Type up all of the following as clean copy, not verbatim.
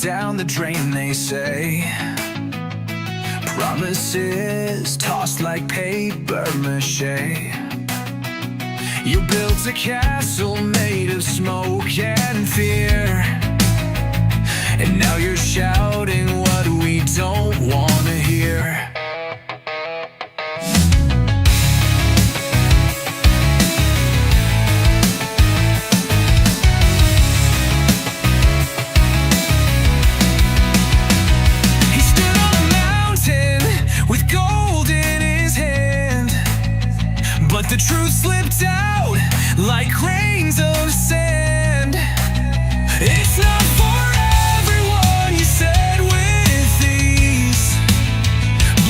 down the drain, they say. Promises tossed like paper mache. You built a castle made of smoke and fear, and now you're shouting what we don't want to hear. He stood on a mountain with gold in his hand, but the truth slipped out like grains of sand. It's not for everyone, you said with ease,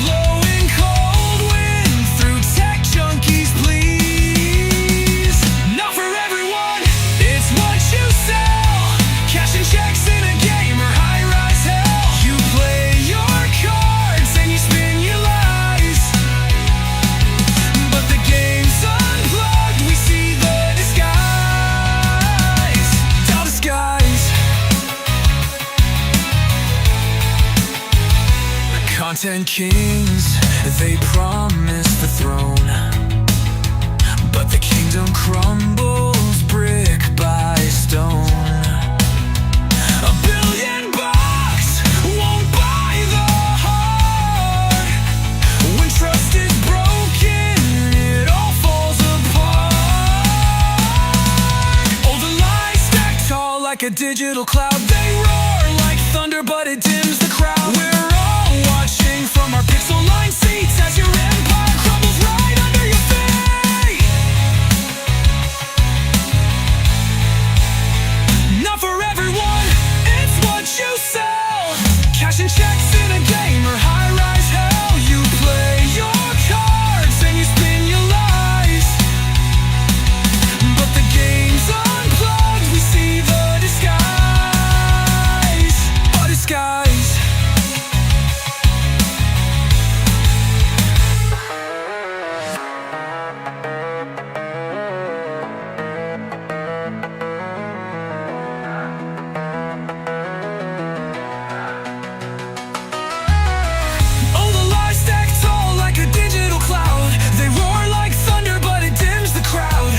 blowing cold wind through tech junkies, please. Not for everyone, it's what you sell, cashing checks in a game or high-rise hell. You play your cards and you spin your lies, but the game's unplugged, we see the disguise. Tell disguise. Content kings, they promise the throne, but the kingdom crumbles brick by stone. $1 billion won't buy the heart. When trust is broken, it all falls apart. All the lies stacked tall like a digital cloud. They roar like thunder, but it dims the crowd. We're all watching from our pixel line seats as your empire crumbles right under your feet. Not for everyone, it's what you sell, cashing checks in a game or high-rise hell. You play your cards and you spin your lies, but the game's unplugged, we see the disguise. A disguise. All the lies stacked tall like a digital cloud. They roar like thunder, but it dims the crowd.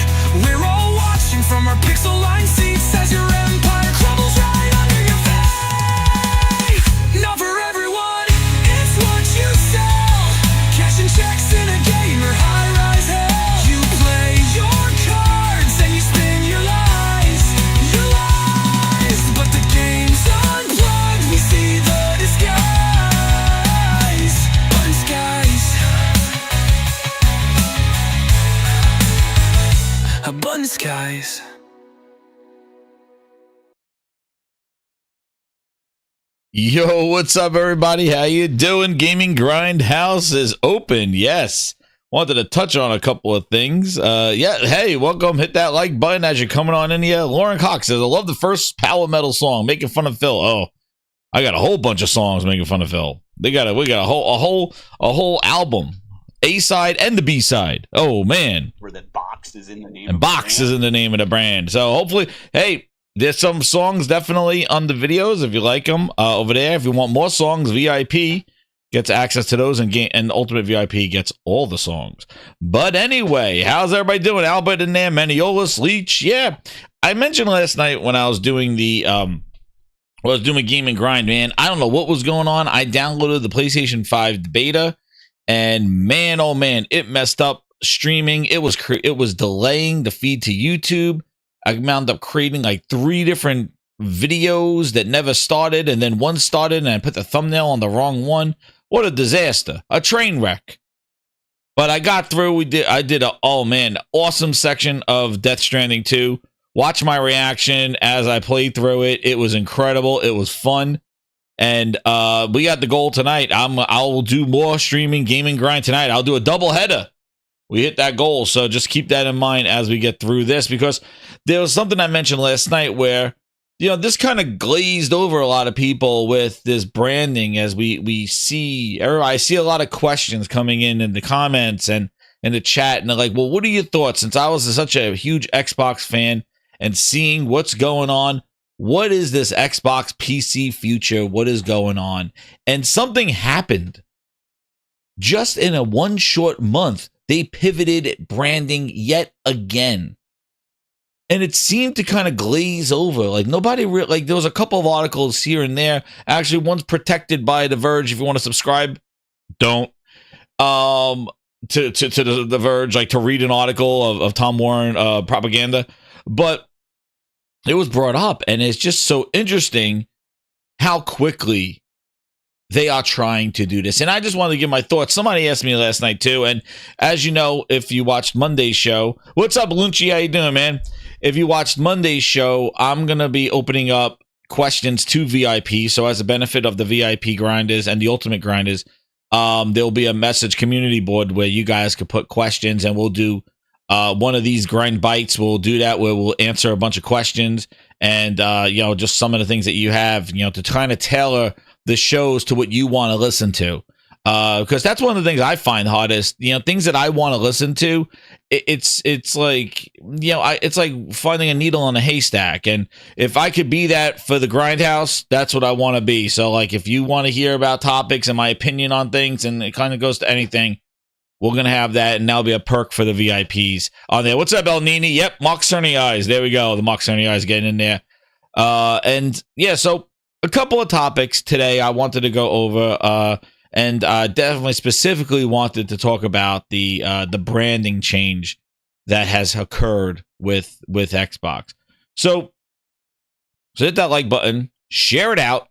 We're all watching from our pixel line seats as your empire crumbles right under your feet. Not for everyone, it's what you sell, cashing checks in a game or high-rise hell. You play your cards and you spin your lies, but the game's unplugged, we see the disguise. Button skies. Abundant skies. Yo, what's up, everybody? How you doing? Gaming Grindhouse is open. Yes. Wanted to touch on a couple of things. Yeah, hey, welcome. Hit that like button as you're coming on in here. Lauren Cox says, I love the first power metal song, making fun of Phil. Oh, I got a whole bunch of songs making fun of Phil. We got a whole album, A side and the B side. Oh man, where that box is in the name. and Box is in the name of the brand. So hopefully, hey, there's some songs definitely on the videos if you like them over there. If you want more songs, VIP gets access to those, and Ultimate VIP gets all the songs. But anyway, how's everybody doing? Albert in there, Maniolis, Leech. Yeah, I mentioned last night when I was doing the Game and Grind, man. I don't know what was going on. I downloaded the PlayStation 5 beta, and man, oh man, it messed up streaming. It was delaying the feed to YouTube. I wound up creating like 3 different videos that never started, and then one started, and I put the thumbnail on the wrong one. What a disaster. A train wreck. But I got through. I did a, oh man, awesome section of Death Stranding 2. Watch my reaction as I played through it. It was incredible. It was fun. And we got the goal tonight. I'll do more streaming Gaming Grind tonight. I'll do a double header. We hit that goal. So just keep that in mind as we get through this, because there was something I mentioned last night where, you know, this kind of glazed over a lot of people with this branding as we see. I see a lot of questions coming in the comments and in the chat, and they're like, well, what are your thoughts? Since I was such a huge Xbox fan and seeing what's going on what is this Xbox PC future? What is going on? And something happened. Just in a one short month, they pivoted branding yet again. And it seemed to kind of glaze over. Like nobody like there was a couple of articles here and there. Actually, one's protected by The Verge. If you want to subscribe, don't. To the Verge, like to read an article of Tom Warren propaganda. But it was brought up, and it's just so interesting how quickly they are trying to do this. And I just wanted to give my thoughts. Somebody asked me last night too, and as you know, if you watched Monday's show, what's up, Lunchi? How you doing, man? If you watched Monday's show, I'm gonna be opening up questions to VIP. So as a benefit of the VIP grinders and the ultimate grinders, there'll be a message community board where you guys can put questions, and we'll do one of these grind bites. We'll do that where we'll answer a bunch of questions and just some of the things that you have, to kind of tailor the shows to what you want to listen to. Because that's one of the things I find hardest, things that I want to listen to. It's like, it's like finding a needle in a haystack. And if I could be that for the Grindhouse, that's what I want to be. So like, if you want to hear about topics and my opinion on things, and it kind of goes to anything, we're going to have that. And that'll be a perk for the VIPs on there. What's up, El Nini? Yep. Mark Cerny Eyes. There we go. The Mark Cerny Eyes getting in there. So a couple of topics today I wanted to go over, and definitely specifically wanted to talk about the branding change that has occurred with Xbox. So hit that like button, share it out,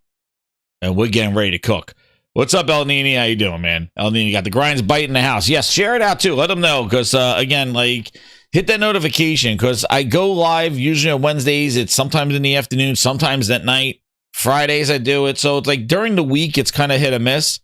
and we're getting ready to cook. What's up, El Nini? How you doing, man? El Nini got the grinds bite in the house. Yes, share it out too. Let them know, because again, like, hit that notification, because I go live usually on Wednesdays. It's sometimes in the afternoon, sometimes at night. Fridays I do it, so it's like during the week it's kind of hit or miss.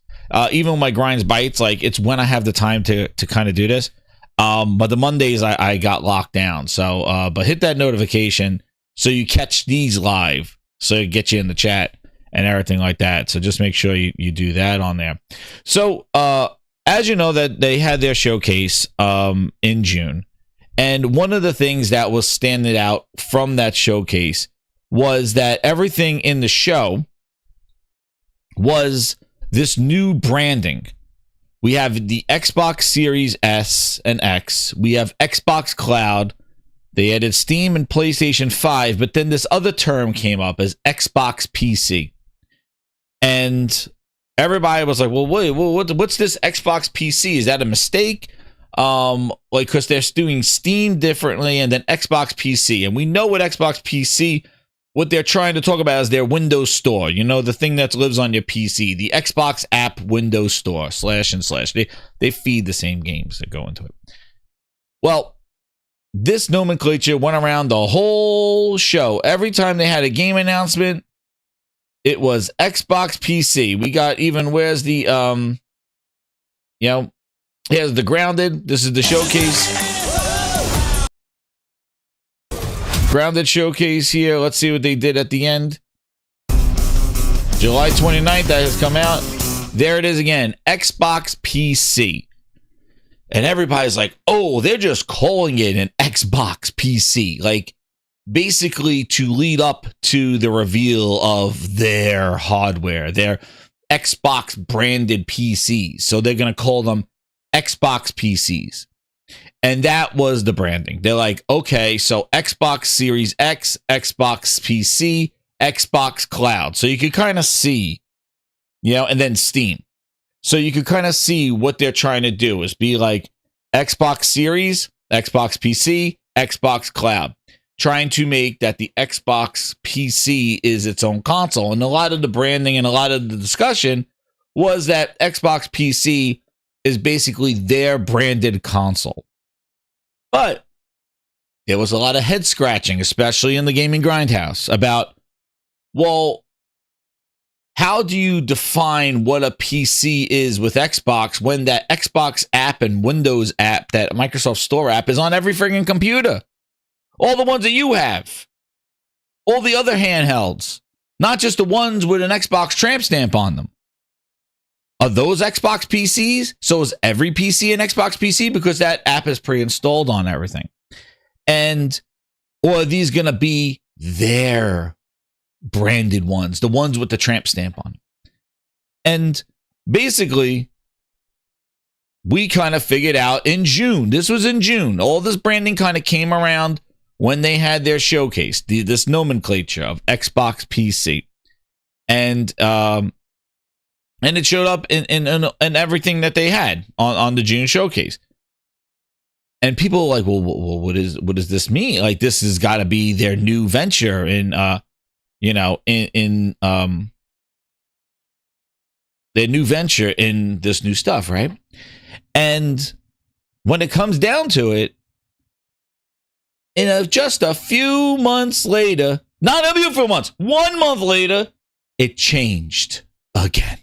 Even when my grinds bites, like it's when I have the time to kind of do this. But the Mondays I got locked down. So, but hit that notification so you catch these live, so it gets you in the chat and everything like that. So just make sure you do that on there. So, as you know, that they had their showcase in June, and one of the things that was standing out from that showcase was that everything in the show was this new branding. We have the Xbox Series S and X. We have Xbox Cloud. They added Steam and PlayStation 5, but then this other term came up as Xbox PC. And everybody was like, well, wait, what's this Xbox PC? Is that a mistake? Because they're doing Steam differently and then Xbox PC. And we know what Xbox PC, what they're trying to talk about is their Windows Store. The thing that lives on your PC. The Xbox app Windows Store, //. They feed the same games that go into it. Well, this nomenclature went around the whole show. Every time they had a game announcement, it was Xbox PC. We got even, where's the, here's the Grounded. This is the showcase. Grounded showcase here. Let's see what they did at the end. July 29th, that has come out. There it is again. Xbox PC. And everybody's like, oh, they're just calling it an Xbox PC. Like, basically to lead up to the reveal of their hardware, their Xbox branded PCs. So they're going to call them Xbox PCs. And that was the branding. They're like, okay, so Xbox Series X, Xbox PC, Xbox Cloud. So you could kind of see, and then Steam. So you could kind of see what they're trying to do is be like Xbox Series, Xbox PC, Xbox Cloud. Trying to make that the Xbox PC is its own console. And a lot of the branding and a lot of the discussion was that Xbox PC is basically their branded console. But there was a lot of head scratching, especially in the gaming grindhouse, about, well, how do you define what a PC is with Xbox when that Xbox app and Windows app, that Microsoft Store app, is on every friggin' computer? All the ones that you have. All the other handhelds. Not just the ones with an Xbox tramp stamp on them. Are those Xbox PCs? So is every PC an Xbox PC? Because that app is pre-installed on everything. Or are these going to be their branded ones, the ones with the tramp stamp on it. And basically, we kind of figured out in June, this was in June, all this branding kind of came around when they had their showcase, this nomenclature of Xbox PC. And it showed up in everything that they had on the June showcase. And people were like, well, what does this mean? Like, this has got to be their new venture in their new venture in this new stuff, right? And when it comes down to it, just a few months later, not a few months, 1 month later, it changed again.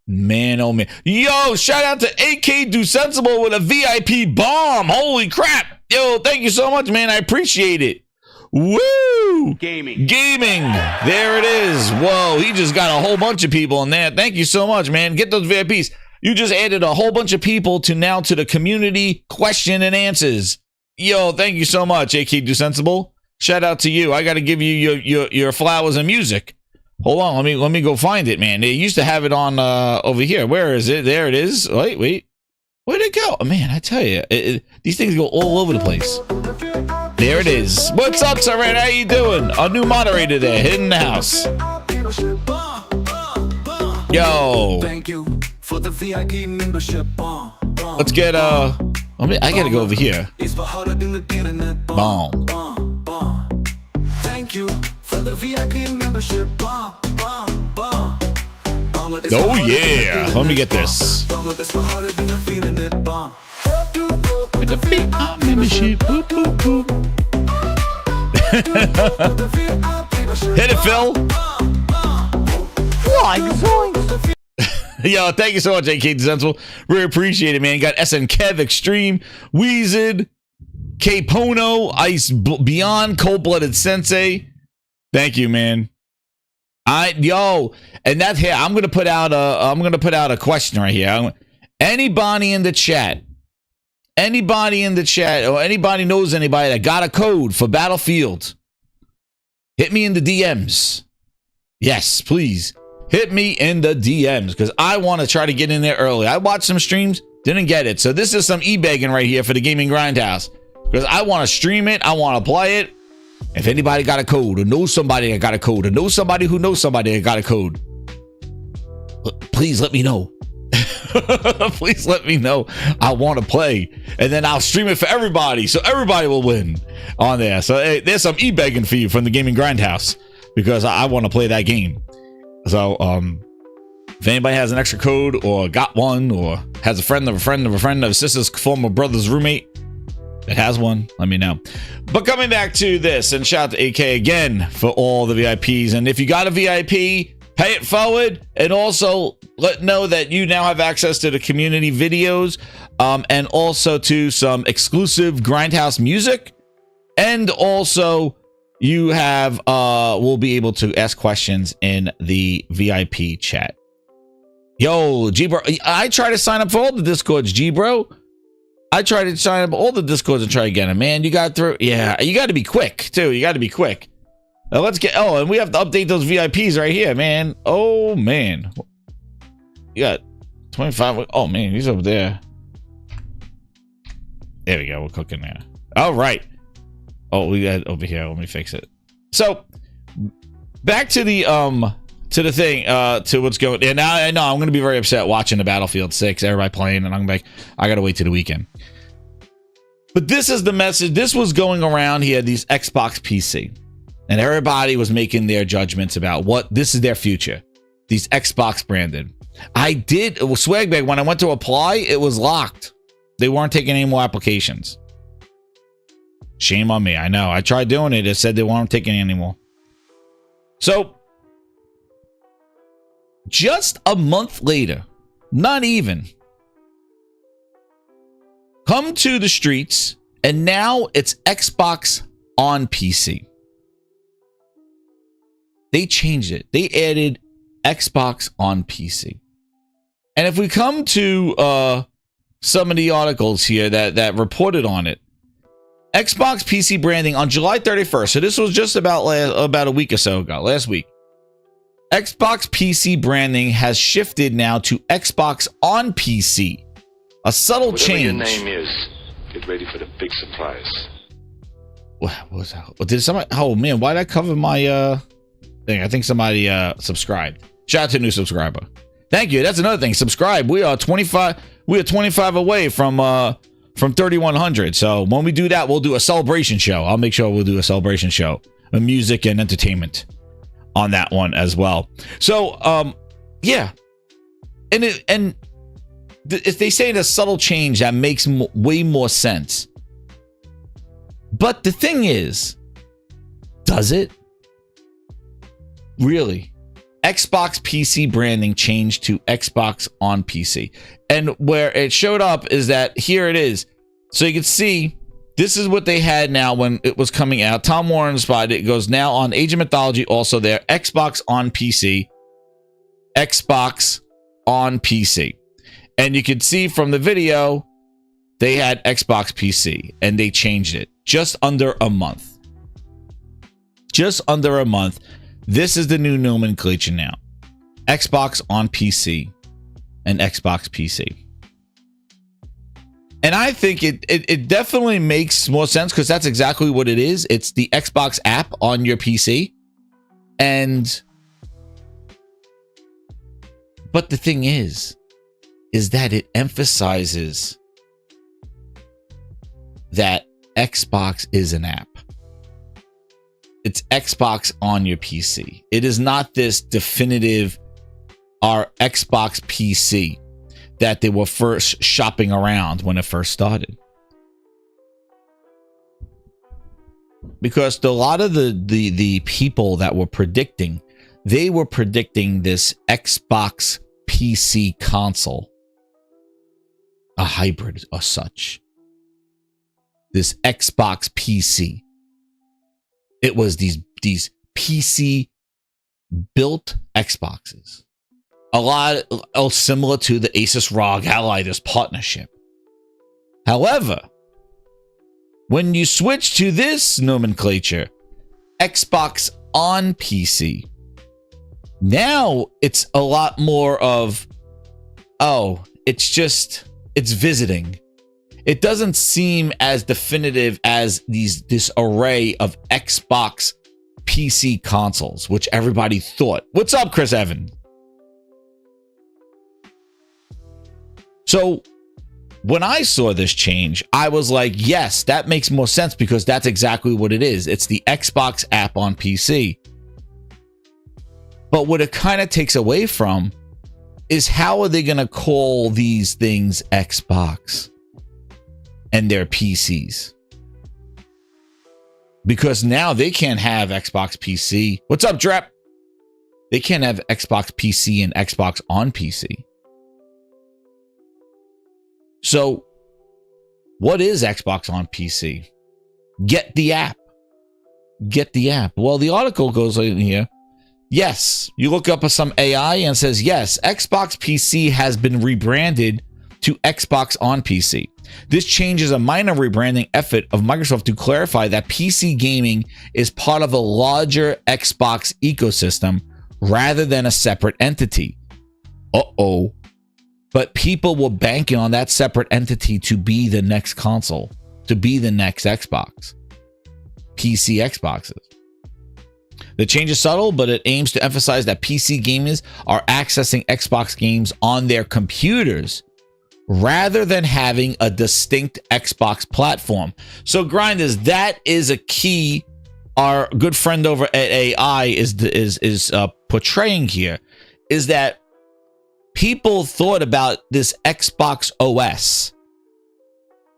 Man, oh man. Yo, shout out to AK Do Sensible with a VIP bomb. Holy crap. Yo, thank you so much, man. I appreciate it. Woo! Gaming. There it is. Whoa, he just got a whole bunch of people in there. Thank you so much, man. Get those VIPs. You just added a whole bunch of people to the community question and answers. Yo, thank you so much, AK Do Sensible. Shout out to you. I got to give you your flowers and music. Hold on, let me go find it, man. They used to have it on over here. Where is it? There it is. Wait. Where'd it go? Oh, man, I tell you, these things go all over the place. There it is. What's up, Saran? How you doing? Our new moderator there, hitting the house. Yo. Thank you for the VIP membership. Let's get I gotta go over here. Boom. Thank you for the VIP membership. Oh yeah. Let me get this. With the VIP membership. Boop, boop, boop. Hit it, Phil. Yo, thank you so much, AK Sensible. Really appreciate it, man. Got SN Kev Extreme, Weezed, K Pono, Ice Beyond, Cold Blooded Sensei. Thank you, man. And that's here. I'm gonna put out a question right here. Anybody in the chat, or anybody knows anybody that got a code for Battlefield, hit me in the DMs. Yes, please. Hit me in the DMs because I want to try to get in there early. I watched some streams, didn't get it. So this is some e-begging right here for the Gaming Grindhouse because I want to stream it. I want to play it. If anybody got a code or knows somebody that got a code or knows somebody who knows somebody that got a code, please let me know. Please let me know. I want to play. And then I'll stream it for everybody so everybody will win on there. So hey, there's some e-begging for you from the Gaming Grindhouse because I want to play that game. So if anybody has an extra code or got one or has a friend of a friend of a friend of a sister's former brother's roommate that has one, let me know. But coming back to this, and shout out to AK again for all the VIPs. And if you got a VIP, pay it forward, and also know that you now have access to the community videos and also to some exclusive Grindhouse music. And also you have will be able to ask questions in the VIP chat. Yo, G-Bro, I try to sign up for all the Discords, G-Bro. I try to sign up all the Discords and try to get them, man. You got through. Yeah, you got to be quick, too. You got to be quick. Now let's get, and we have to update those VIPs right here, man. Oh, man. You got 25. Oh, man, he's over there. There we go. We're cooking there. All right. Oh, we got over here. Let me fix it. So back to the thing, to what's going. And now I know I'm going to be very upset watching the Battlefield 6, everybody playing, and I'm like, I got to wait till the weekend. But this is the message. This was going around. He had these Xbox PC, and everybody was making their judgments about what this is their future. These Xbox branded. It was Swagbag. When I went to apply, it was locked. They weren't taking any more applications. Shame on me. I know. I tried doing it. It said they weren't taking any more. So just a month later, not even, come to the streets, and now it's Xbox on PC. They changed it. They added Xbox on PC. And if we come to some of the articles here that reported on it, Xbox PC branding on July 31st. So this was just about a week or so ago, last week. Xbox PC branding has shifted now to Xbox on PC. A subtle change. Whatever your name is, get ready for the big surprise. What was that? Did somebody? Oh man, why did I cover my thing? I think somebody subscribed. Shout out to a new subscriber. Thank you. That's another thing. Subscribe. We are 25. We are 25 away from 3,100. So when we do that, we'll do a celebration show. I'll make sure we'll do a celebration show, of music and entertainment on that one as well. So yeah, and if they say a subtle change, that makes way more sense. But the thing is, does it really? Xbox PC branding changed to Xbox on PC. And where it showed up is that here it is. So you can see this is what they had now when it was coming out. Tom Warren spotted it. It goes now on Age of Mythology, also there. Xbox on PC. Xbox on PC. And you could see from the video, they had Xbox PC and they changed it just under a month. Just under a month. This is the new nomenclature now. Xbox on PC and Xbox PC. And I think it definitely makes more sense because that's exactly what it is. It's the Xbox app on your PC. But the thing is that it emphasizes that Xbox is an app. It's Xbox on your PC. It is not this definitive our Xbox PC that they were first shopping around when it first started. Because a lot of the people that were predicting, they were predicting this Xbox PC console, a hybrid or such. This Xbox PC. It was these PC built Xboxes. A lot similar to the Asus ROG Ally, this partnership. However, when you switch to this nomenclature, Xbox on PC, now it's a lot more of, it's visiting. It doesn't seem as definitive as this array of Xbox PC consoles, which everybody thought. What's up, Chris Evans? So when I saw this change, I was like, yes, that makes more sense because that's exactly what it is. It's the Xbox app on PC. But what it kind of takes away from is how are they going to call these things Xbox and their PCs? Because now they can't have Xbox PC. What's up, Drep? They can't have Xbox PC and Xbox on PC. So, what is Xbox on PC? Get the app. Get the app. Well, the article goes in here. Yes, you look up some AI and says, yes, Xbox PC has been rebranded to Xbox on PC. This change is a minor rebranding effort of Microsoft to clarify that PC gaming is part of a larger Xbox ecosystem rather than a separate entity. Uh-oh. But people were banking on that separate entity to be the next console, to be the next Xbox. PC Xboxes. The change is subtle, but it aims to emphasize that PC gamers are accessing Xbox games on their computers rather than having a distinct Xbox platform. So, Grinders, that is a key our good friend over at AI is portraying here, is that people thought about this Xbox OS.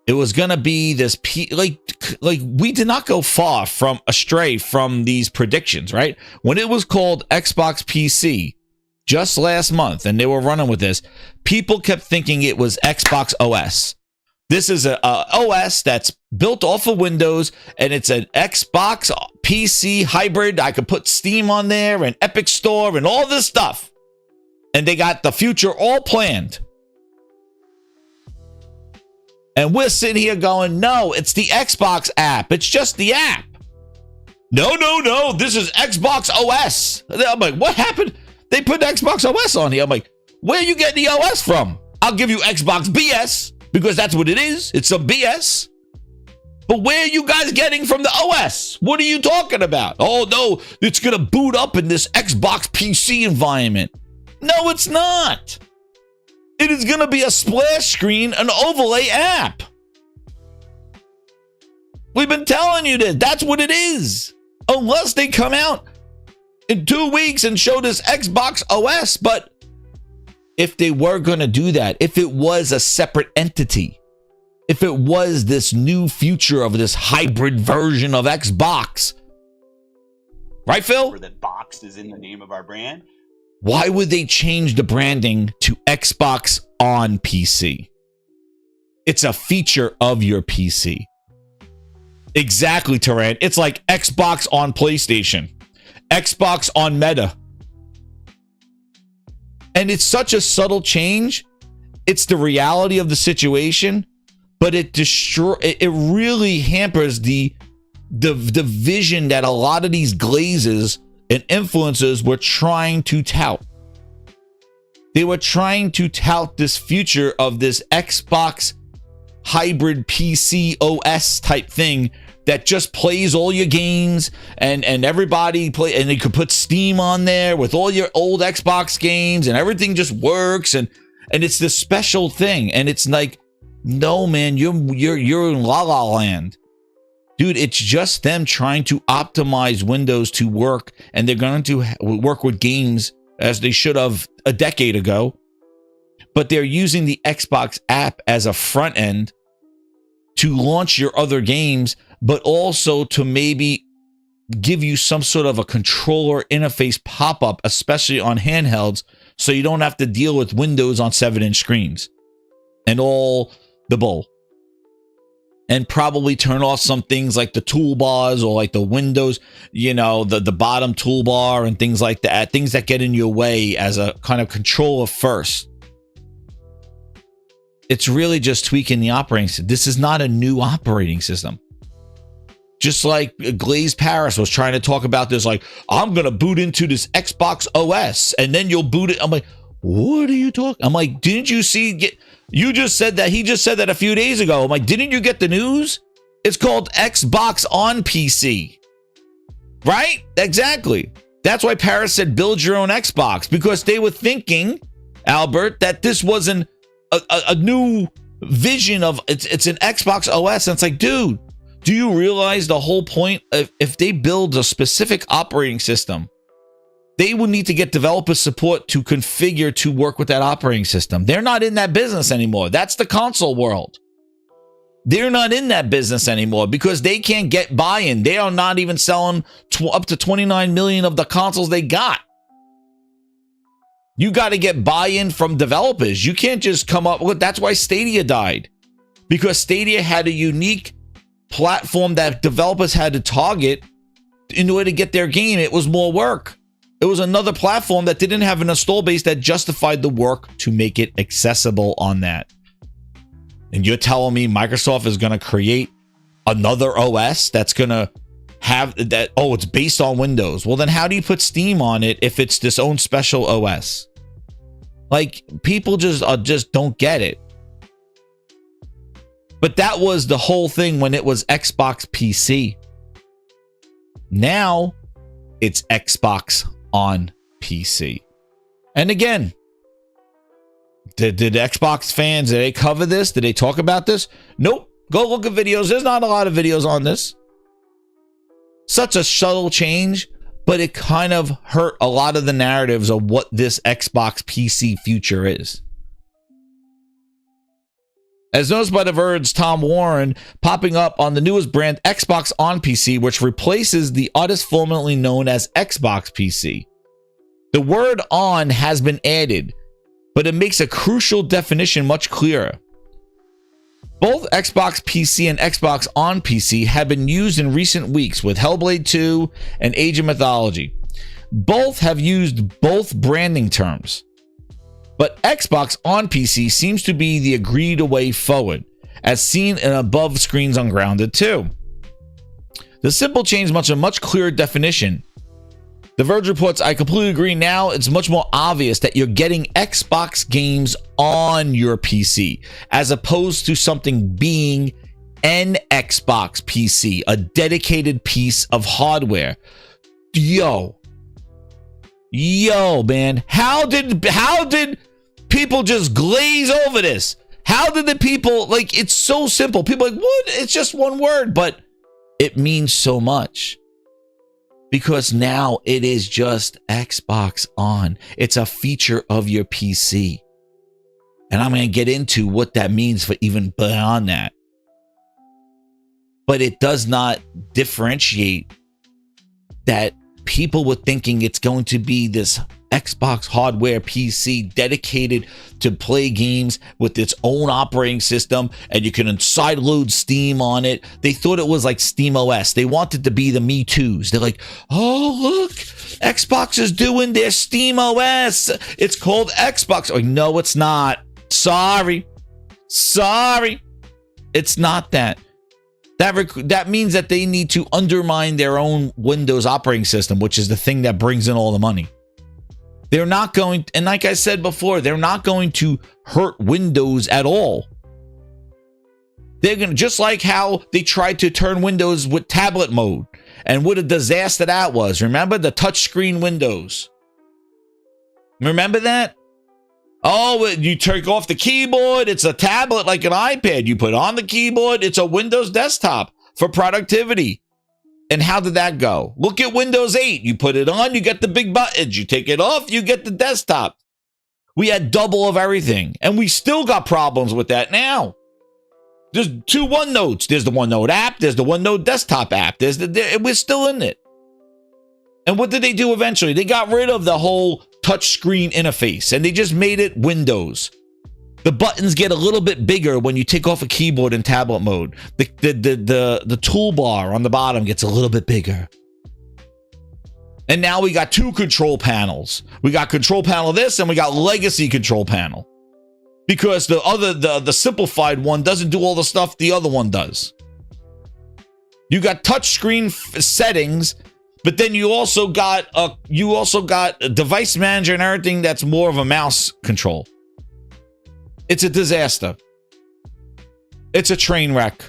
It was going to be this like we did not go far from astray from these predictions, right? When it was called Xbox PC just last month and they were running with this, people kept thinking it was Xbox OS. This is a OS that's built off of Windows and it's an Xbox PC hybrid. I could put Steam on there and Epic Store and all this stuff. And they got the future all planned. And we're sitting here going, no, it's the Xbox app. It's just the app. No, this is Xbox OS. I'm like, what happened? They put Xbox OS on here. I'm like, where are you getting the OS from? I'll give you Xbox BS because that's what it is. It's some BS. But where are you guys getting from the OS? What are you talking about? Oh, no, it's going to boot up in this Xbox PC environment. No, it's not. It is going to be a splash screen, an overlay app. We've been telling you this. That's what it is. Unless they come out in 2 weeks and show this Xbox OS. But if they were going to do that, if it was a separate entity, if it was this new future of this hybrid version of Xbox, right, Phil? Where that box is in the name of our brand. Why would they change the branding to Xbox on PC? It's a feature of your PC. Exactly, Taran. It's like Xbox on PlayStation, Xbox on Meta. And it's such a subtle change. It's the reality of the situation, but it really hampers the vision that a lot of these glazes and influencers were trying to tout. They were trying to tout this future of this Xbox hybrid PC OS type thing that just plays all your games and everybody play, and you could put Steam on there with all your old Xbox games and everything just works, and it's this special thing. And it's like, no, man, you're in La La Land. Dude, it's just them trying to optimize Windows to work, and they're going to work with games as they should have a decade ago. But they're using the Xbox app as a front end to launch your other games, but also to maybe give you some sort of a controller interface pop-up, especially on handhelds, so you don't have to deal with Windows on 7-inch screens and all the bull. And probably turn off some things like the toolbars or like the Windows, the bottom toolbar and things like that, things that get in your way as a kind of controller first. It's really just tweaking the operating system. This is not a new operating system. Just like Glaze Paris was trying to talk about this, like, I'm going to boot into this Xbox OS and then you'll boot it. I'm like, what are you talking? I'm like, didn't you see? You just said that. He just said that a few days ago. I'm like, didn't you get the news? It's called Xbox on PC. Right? Exactly. That's why Paris said build your own Xbox, because they were thinking, Albert, that this wasn't a new vision of it's an Xbox OS. And it's like, dude, do you realize the whole point of if they build a specific operating system, they will need to get developer support to configure to work with that operating system. They're not in that business anymore. That's the console world. They're not in that business anymore because they can't get buy-in. They are not even selling up to 29 million of the consoles they got. You got to get buy-in from developers. You can't just come up with. That's why Stadia died, because Stadia had a unique platform that developers had to target in order to get their game. It was more work. It was another platform that didn't have an install base that justified the work to make it accessible on that. And you're telling me Microsoft is going to create another OS that's going to have that? Oh, it's based on Windows. Well, then how do you put Steam on it if it's this own special OS? Like, people just don't get it. But that was the whole thing when it was Xbox PC. Now it's Xbox on PC. And again, did Xbox fans, did they cover this? Did they talk about this? Nope. Go look at videos. There's not a lot of videos on this. Such a subtle change, but it kind of hurt a lot of the narratives of what this Xbox PC future is. As noticed by The Verge's Tom Warren, popping up on the newest brand Xbox on PC, which replaces the artist formerly known as Xbox PC. The word on has been added, but it makes a crucial definition much clearer. Both Xbox PC and Xbox on PC have been used in recent weeks with Hellblade 2 and Age of Mythology. Both have used both branding terms. But Xbox on PC seems to be the agreed way forward, as seen in above screens on Grounded 2. The simple change much a much clearer definition. The Verge reports, I completely agree. Now it's much more obvious that you're getting Xbox games on your PC as opposed to something being an Xbox PC, a dedicated piece of hardware. Yo, man, how did people just glaze over this? How did the people, like, it's so simple. People are like, what? It's just one word, but it means so much. Because now it is just Xbox on. It's a feature of your PC. And I'm going to get into what that means for even beyond that. But it does not differentiate that people were thinking it's going to be this Xbox hardware PC dedicated to play games with its own operating system, and you can sideload Steam on it. They thought it was like Steam OS. They wanted to be the Me Too's. They're like, oh, look, Xbox is doing their Steam OS. It's called Xbox. Like, no, it's not. Sorry. It's not that. That means that they need to undermine their own Windows operating system, which is the thing that brings in all the money. They're not going, and like I said before, they're not going to hurt Windows at all. They're going to, just like how they tried to turn Windows with tablet mode, and what a disaster that was. Remember the touchscreen Windows? Remember that? Oh, you take off the keyboard, it's a tablet like an iPad. You put on the keyboard, it's a Windows desktop for productivity. And how did that go? Look at Windows 8. You put it on, you get the big buttons. You take it off, you get the desktop. We had double of everything, and we still got problems with that now. There's two OneNotes. There's the OneNote app. There's the OneNote desktop app. We're still in it. And what did they do eventually? They got rid of the whole touchscreen interface, and they just made it Windows. The buttons get a little bit bigger when you take off a keyboard in tablet mode. The toolbar on the bottom gets a little bit bigger. And now we got two control panels. We got control panel this, and we got legacy control panel. Because the simplified one doesn't do all the stuff the other one does. You got touchscreen settings, but then you also got a device manager and everything that's more of a mouse control. It's a disaster. It's a train wreck.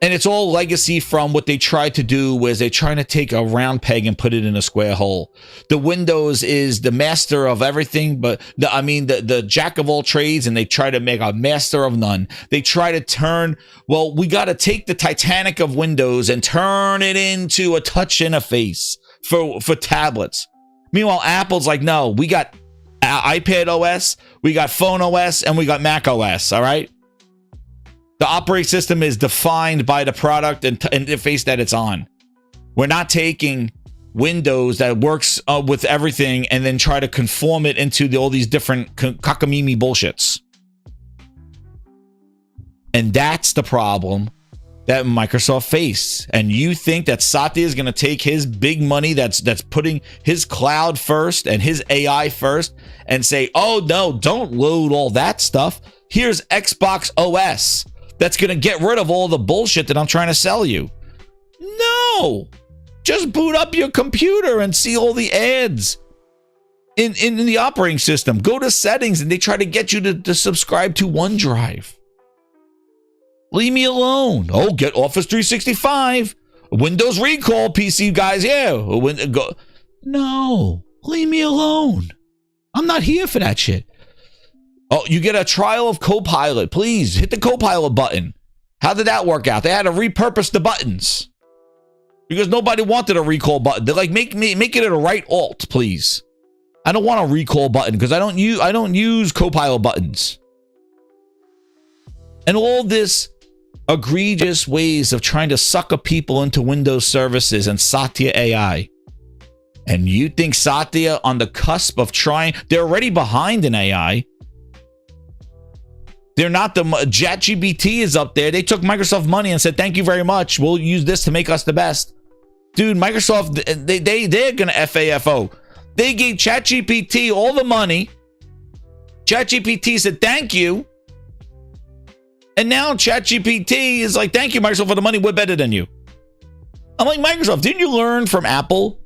And it's all legacy from what they tried to do, was they're trying to take a round peg and put it in a square hole. The Windows is the master of everything, but the jack of all trades, and they try to make a master of none. They try to turn, well, we got to take the Titanic of Windows and turn it into a touch interface for tablets. Meanwhile, Apple's like, no, we got iPad OS, we got phone OS, and we got Mac OS, all right? The operating system is defined by the product and interface that it's on. We're not taking Windows that works with everything and then try to conform it into all these different cockamamie bullshits. And that's the problem that Microsoft faced. And you think that Satya is going to take his big money that's putting his cloud first and his AI first and say, oh no, don't load all that stuff. Here's Xbox OS that's going to get rid of all the bullshit that I'm trying to sell you. No, just boot up your computer and see all the ads in the operating system. Go to settings, and they try to get you to subscribe to OneDrive. Leave me alone. Oh, get Office 365. Windows recall, PC guys. Yeah. No, leave me alone. I'm not here for that shit. Oh, you get a trial of Copilot. Please hit the Copilot button. How did that work out? They had to repurpose the buttons because nobody wanted a recall button. They're like, make it a right alt, please. I don't want a recall button because I don't use Copilot buttons. And all this egregious ways of trying to sucker people into Windows services and Satya AI. And you think Satya on the cusp of trying, they're already behind in AI. They're not the ChatGPT is up there. They took Microsoft money and said, thank you very much. We'll use this to make us the best. Dude, Microsoft, they're going to FAFO. They gave ChatGPT all the money. ChatGPT said, thank you. And now ChatGPT is like, thank you, Microsoft, for the money. We're better than you. I'm like, Microsoft, didn't you learn from Apple?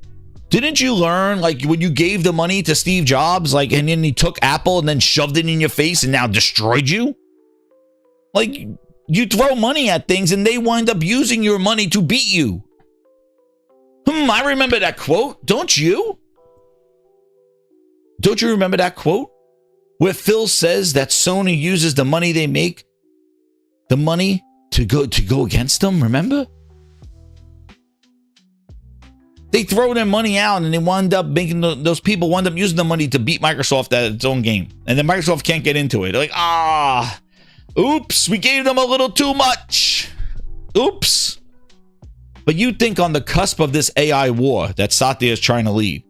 Didn't you learn, like, when you gave the money to Steve Jobs, like, and then he took Apple and then shoved it in your face and now destroyed you? Like, you throw money at things and they wind up using your money to beat you. I remember that quote. Don't you? Don't you remember that quote? Where Phil says that Sony uses the money they make, the money to go against them, remember? They throw their money out and they wind up making those people wind up using the money to beat Microsoft at its own game. And then Microsoft can't get into it. They're like, oops, we gave them a little too much. Oops. But you think on the cusp of this AI war that Satya is trying to lead,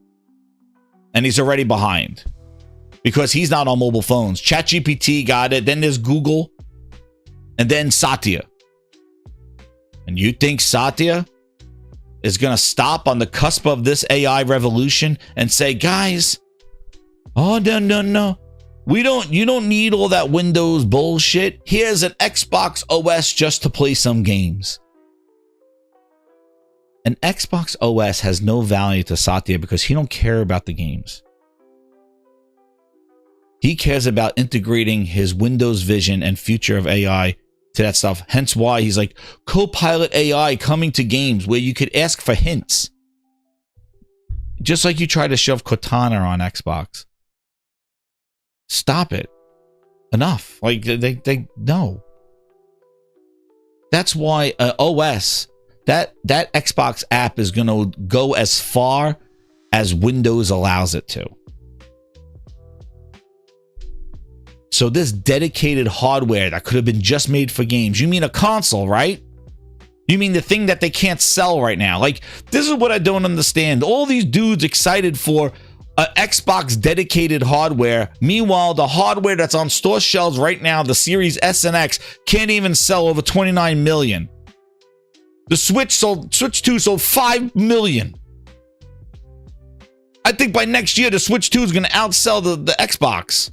and he's already behind because he's not on mobile phones. ChatGPT got it. Then there's Google. And then Satya. And you think Satya is going to stop on the cusp of this AI revolution and say, guys, oh, no. You don't need all that Windows bullshit. Here's an Xbox OS just to play some games. An Xbox OS has no value to Satya because he don't care about the games. He cares about integrating his Windows vision and future of AI to that stuff. Hence why he's like, Copilot AI coming to games where you could ask for hints. Just like you try to shove Cortana on Xbox. Stop it. Enough. Like, they no. That's why OS, that Xbox app is going to go as far as Windows allows it to. So this dedicated hardware that could have been just made for games. You mean a console, right? You mean the thing that they can't sell right now? Like, this is what I don't understand. All these dudes excited for a Xbox dedicated hardware. Meanwhile, the hardware that's on store shelves right now, the Series S and X, can't even sell over 29 million. The Switch 2 sold 5 million. I think by next year, the Switch 2 is going to outsell the Xbox.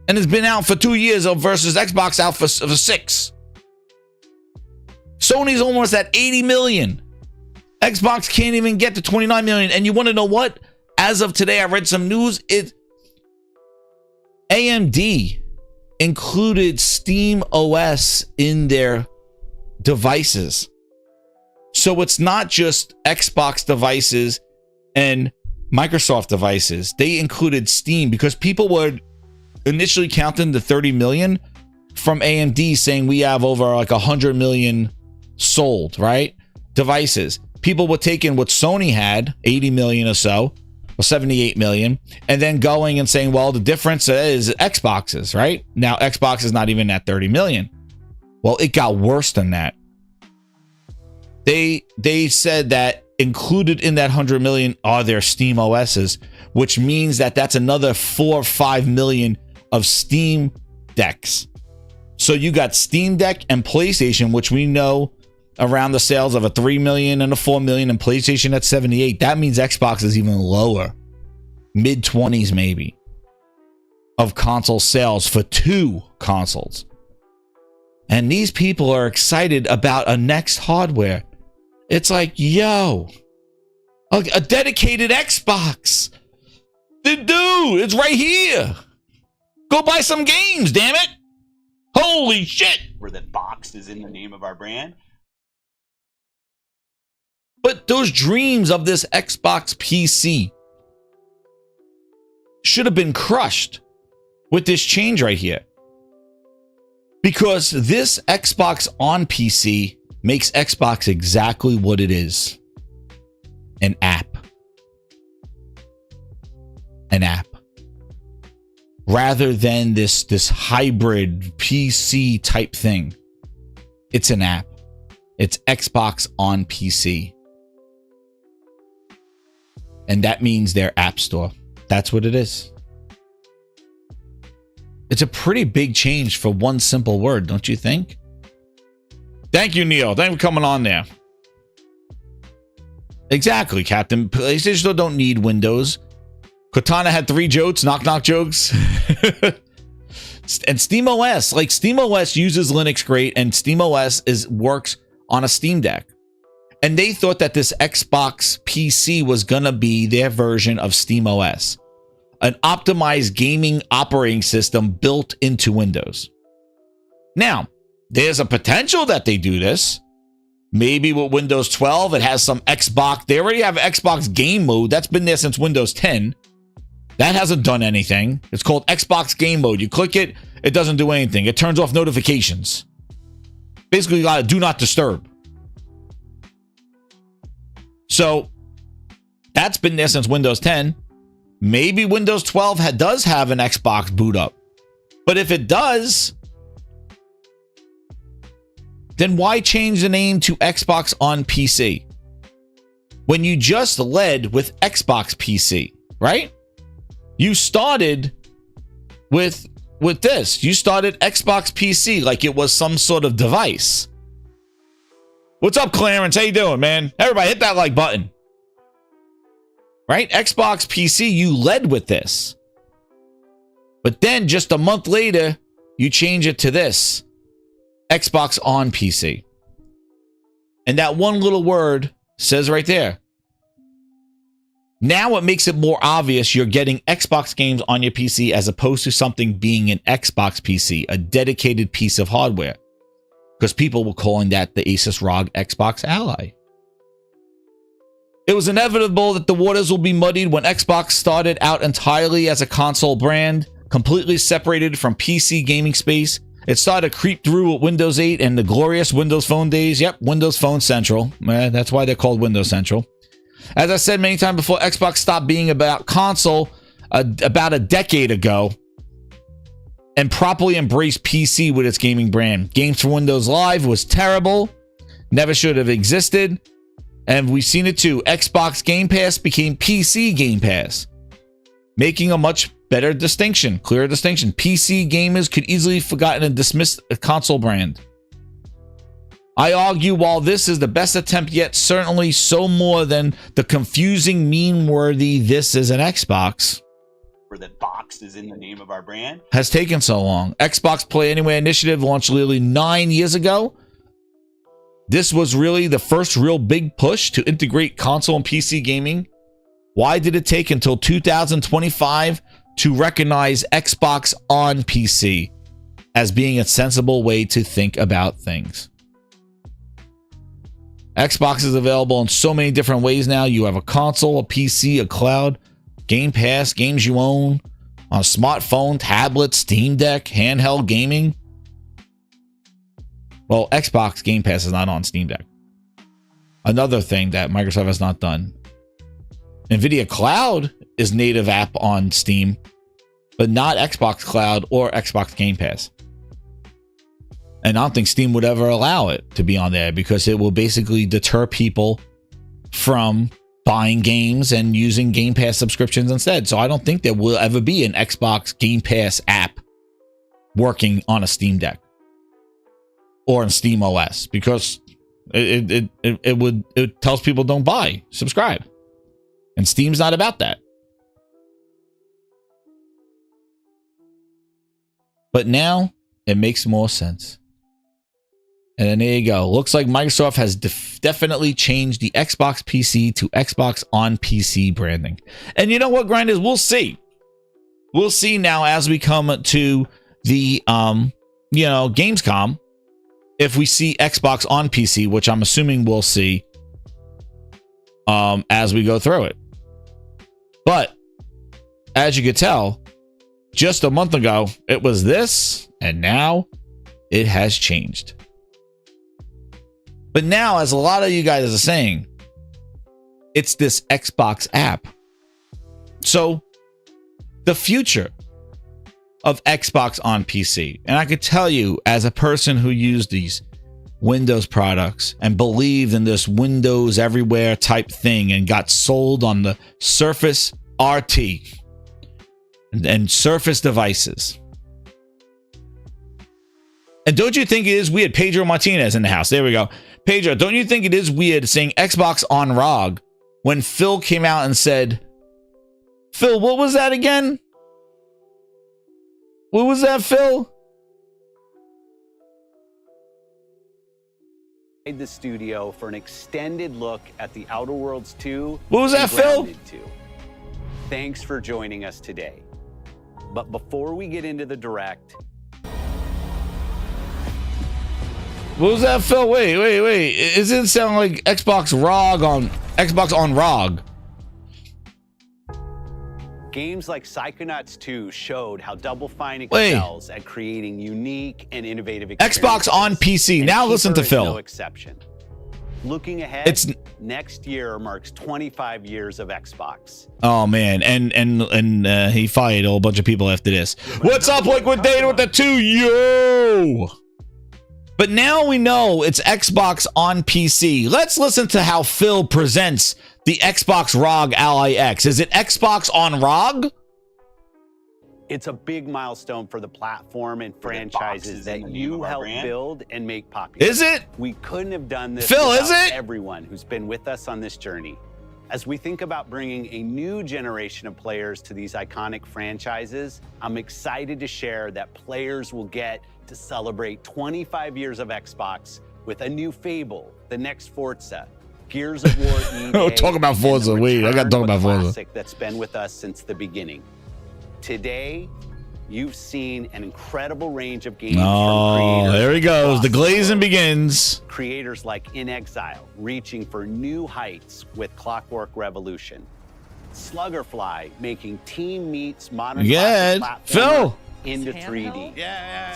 And it's been out for 2 years versus Xbox out for 6. Sony's almost at 80 million. Xbox can't even get to 29 million. And you want to know what? As of today, I read some news. AMD included Steam OS in their devices. So it's not just Xbox devices and Microsoft devices. They included Steam because people were initially counting the 30 million from AMD saying we have over like 100 million sold, right? Devices. People were taking what Sony had, 80 million or so, or 78 million, and then going and saying, well, the difference is Xboxes, right? Now Xbox is not even at 30 million. Well, it got worse than that. They said that included in that 100 million are their Steam OSs, which means that that's another 4 or 5 million of Steam decks. So you got Steam Deck and PlayStation, which we know around the sales of a 3 million and a 4 million, and PlayStation at 78. That means Xbox is even lower, mid 20s maybe, of console sales for 2 consoles. And these people are excited about a next hardware. It's like, yo, a dedicated Xbox. Dude, it's right here. Go buy some games, damn it. Holy shit. Where the box is in the name of our brand. But those dreams of this Xbox PC should have been crushed with this change right here. Because this Xbox on PC makes Xbox exactly what it is. An app. An app. Rather than this hybrid PC type thing. It's an app. It's Xbox on PC. And that means their app store. That's what it is. It's a pretty big change for one simple word, don't you think? Thank you, Neil. Thank you for coming on there. Exactly, Captain. PlayStation still don't need Windows. Cortana had 3 jokes, knock jokes. And SteamOS, like SteamOS uses Linux great, and SteamOS works on a Steam Deck. And they thought that this Xbox PC was gonna be their version of SteamOS, an optimized gaming operating system built into Windows. Now, there's a potential that they do this. Maybe with Windows 12, it has some Xbox. They already have Xbox game mode. That's been there since Windows 10. That hasn't done anything. It's called Xbox game mode. You click it, it doesn't do anything. It turns off notifications. Basically, you got to do not disturb. So that's been there since Windows 10. Maybe Windows 12 does have an Xbox boot up. But if it does, then why change the name to Xbox on PC when you just led with Xbox PC, right? You started with this. You started Xbox PC like it was some sort of device. What's up, Clarence? How you doing, man? Everybody hit that like button. Right? Xbox PC, you led with this. But then just a month later, you change it to this. Xbox on PC. And that one little word says right there. Now it makes it more obvious you're getting Xbox games on your PC as opposed to something being an Xbox PC, a dedicated piece of hardware. Because people were calling that the Asus ROG Xbox Ally. It was inevitable that the waters will be muddied when Xbox started out entirely as a console brand, completely separated from PC gaming space. It started to creep through with Windows 8 and the glorious Windows Phone days. Yep, Windows Phone Central. That's why they're called Windows Central. As I said many times before, Xbox stopped being about console about a decade ago and properly embraced PC with its gaming brand. Games for Windows Live was terrible, never should have existed, and we've seen it too. Xbox Game Pass became PC Game Pass, making a much better distinction, clearer distinction. PC gamers could easily have forgotten and dismissed a console brand. I argue while this is the best attempt yet, certainly so more than the confusing, meme-worthy "this is an Xbox" Where the box is in the name of our brand. has taken so long. Xbox Play Anywhere initiative launched nearly 9 years ago. This was really the first real big push to integrate console and PC gaming. Why did it take until 2025 to recognize Xbox on PC as being a sensible way to think about things? Xbox is available in so many different ways now. You have a console, a PC, a cloud, Game Pass, games you own on a smartphone, tablet, Steam Deck, handheld gaming. Well, Xbox Game Pass is not on Steam Deck. Another thing that Microsoft has not done. NVIDIA Cloud is native app on Steam, but not Xbox Cloud or Xbox Game Pass. And I don't think Steam would ever allow it to be on there because it will basically deter people from buying games and using Game Pass subscriptions instead. So I don't think there will ever be an Xbox Game Pass app working on a Steam Deck or on Steam OS because it tells people don't buy, subscribe. And Steam's not about that. But now it makes more sense. And then there you go. Looks like Microsoft has definitely changed the Xbox PC to Xbox on PC branding. And you know what, grinders? We'll see. We'll see now as we come to the Gamescom if we see Xbox on PC, which I'm assuming we'll see as we go through it. But as you could tell, just a month ago, it was this, and now it has changed. But now, as a lot of you guys are saying, it's this Xbox app. So the future of Xbox on PC, and I could tell you as a person who used these Windows products and believed in this Windows everywhere type thing and got sold on the Surface RT and Surface devices. And don't you think it is weird? Pedro Martinez in the house. There we go. Pedro, don't you think it is weird saying Xbox on ROG when Phil came out and said, Phil, what was that again? What was that, Phil? The studio for an extended look at the Outer Worlds 2. What was that, and Phil? Grounded 2. Thanks for joining us today. But before we get into the direct, What was that, Phil? Wait. It doesn't sound like Xbox on ROG. games like Psychonauts 2 showed how Double Fine excels at creating unique and innovative experiences. Xbox on PC. And Now listen to Keeper is Phil. No exception. Looking ahead, next year marks 25 years of Xbox. Oh man, and he fired a whole bunch of people after this. What's up, Liquid Data with the 2? Yo! But now we know it's Xbox on PC. Let's listen to how Phil presents the Xbox ROG Ally X. Is it Xbox on ROG? It's a big milestone for the platform and franchises that you helped build and make popular. Is it? We couldn't have done this Phil, without is it? everyone who's been with us on this journey. As we think about bringing a new generation of players to these iconic franchises, I'm excited to share that players will get to celebrate 25 years of Xbox with a new Fable, the next Forza, Gears of War E-Day, Oh, talk about Forza. Wait, I got to talk about Forza. Classic that's been with us since the beginning. Today, you've seen an incredible range of games from creators. There he goes. The glazing world. begins. Creators like In Exile, reaching for new heights with Clockwork Revolution. Sluggerfly, making Team Meat's modern Yeah, classic Phil. platformer into 3D.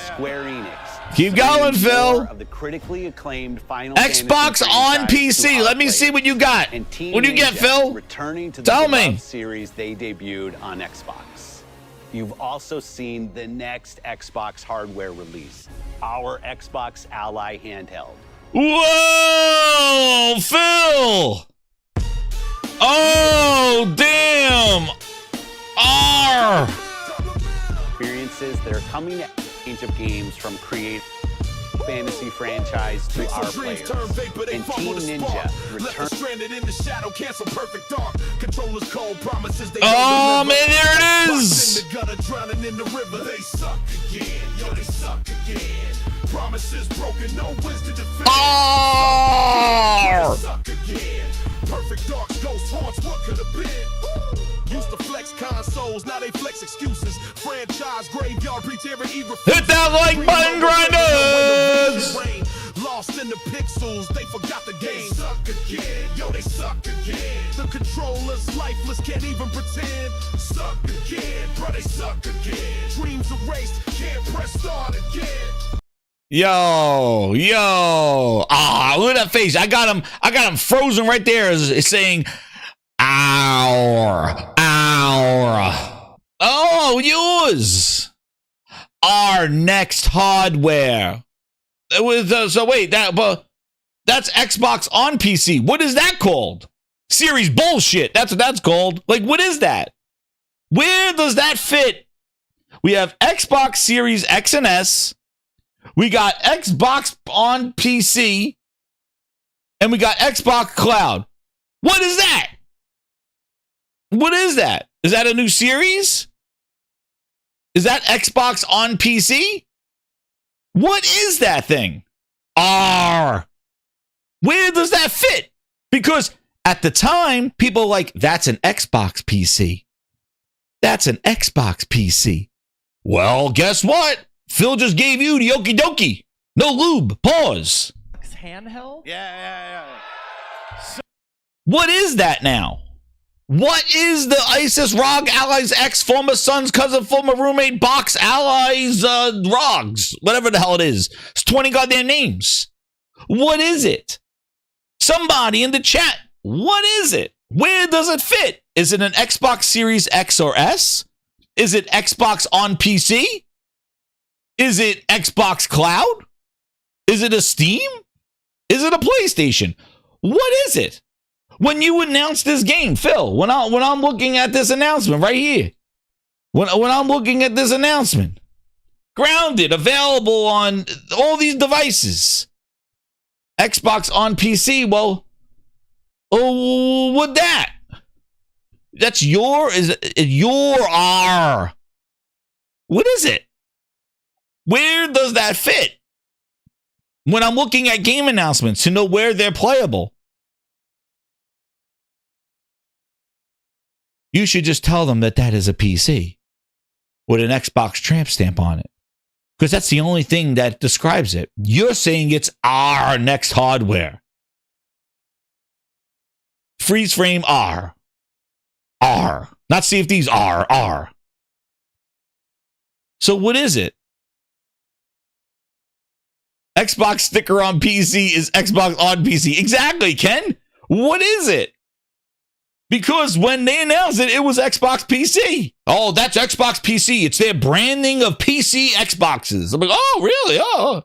Square Enix. Keep going, Phil. Of the critically acclaimed Final Xbox Fantasy on franchise to PC. our Let me see players. what you got. And Team What do you get, Ninja, Phil? Returning to the Tell me. beloved series they debuted on Xbox. You've also seen the next Xbox hardware release, our Xbox Ally handheld. Whoa, Phil. Oh, damn. R. Experiences that are coming to range of games from creative fantasy franchise to our players. And Team Ninja return. Oh, man, there it is. R. Perfect dark ghost haunts, what could have been? Used to flex consoles, now they flex excuses. Franchise graveyard, preach every evil. Hit that like button, grinders. Lost in the pixels, they forgot the game. They suck again, yo, they suck again. The controllers lifeless, can't even pretend. Suck again, bro, they suck again. Dreams erased, can't press start again. Yo. Ah, look at that face. I got him frozen right there as saying, "Our. Oh, yours. Our next hardware." It was so wait, that's Xbox on PC. What is that called? Series bullshit. That's what that's called. Like, what is that? Where does that fit? We have Xbox Series X and S. We got Xbox on PC, and we got Xbox Cloud. What is that? What is that? Is that a new series? Is that Xbox on PC? What is that thing? R. Where does that fit? Because at the time, people were like, that's an Xbox PC. That's an Xbox PC. Well, guess what? Phil just gave you the okie dokie. No lube. Pause. Handheld? Yeah. What is that now? What is the ISIS ROG Allies X former son's cousin former roommate box Allies ROGs? Whatever the hell it is. It's 20 goddamn names. What is it? Somebody in the chat. What is it? Where does it fit? Is it an Xbox Series X or S? Is it Xbox on PC? Is it Xbox Cloud? Is it a Steam? Is it a PlayStation? What is it? When you announced this game, Phil, when I'm looking at this announcement right here, when I'm looking at this announcement, grounded, available on all these devices, Xbox on PC, well, oh, what that? That's your R. What is it? Where does that fit? When I'm looking at game announcements to know where they're playable. You should just tell them that that is a PC with an Xbox tramp stamp on it. Because that's the only thing that describes it. You're saying it's our next hardware. Freeze frame R. R. Not CFDs R. R. So what is it? Xbox sticker on PC is Xbox on PC. Exactly, Ken. What is it? Because when they announced it, it was Xbox PC. Oh, that's Xbox PC. It's their branding of PC Xboxes. I'm like, oh, really? Oh.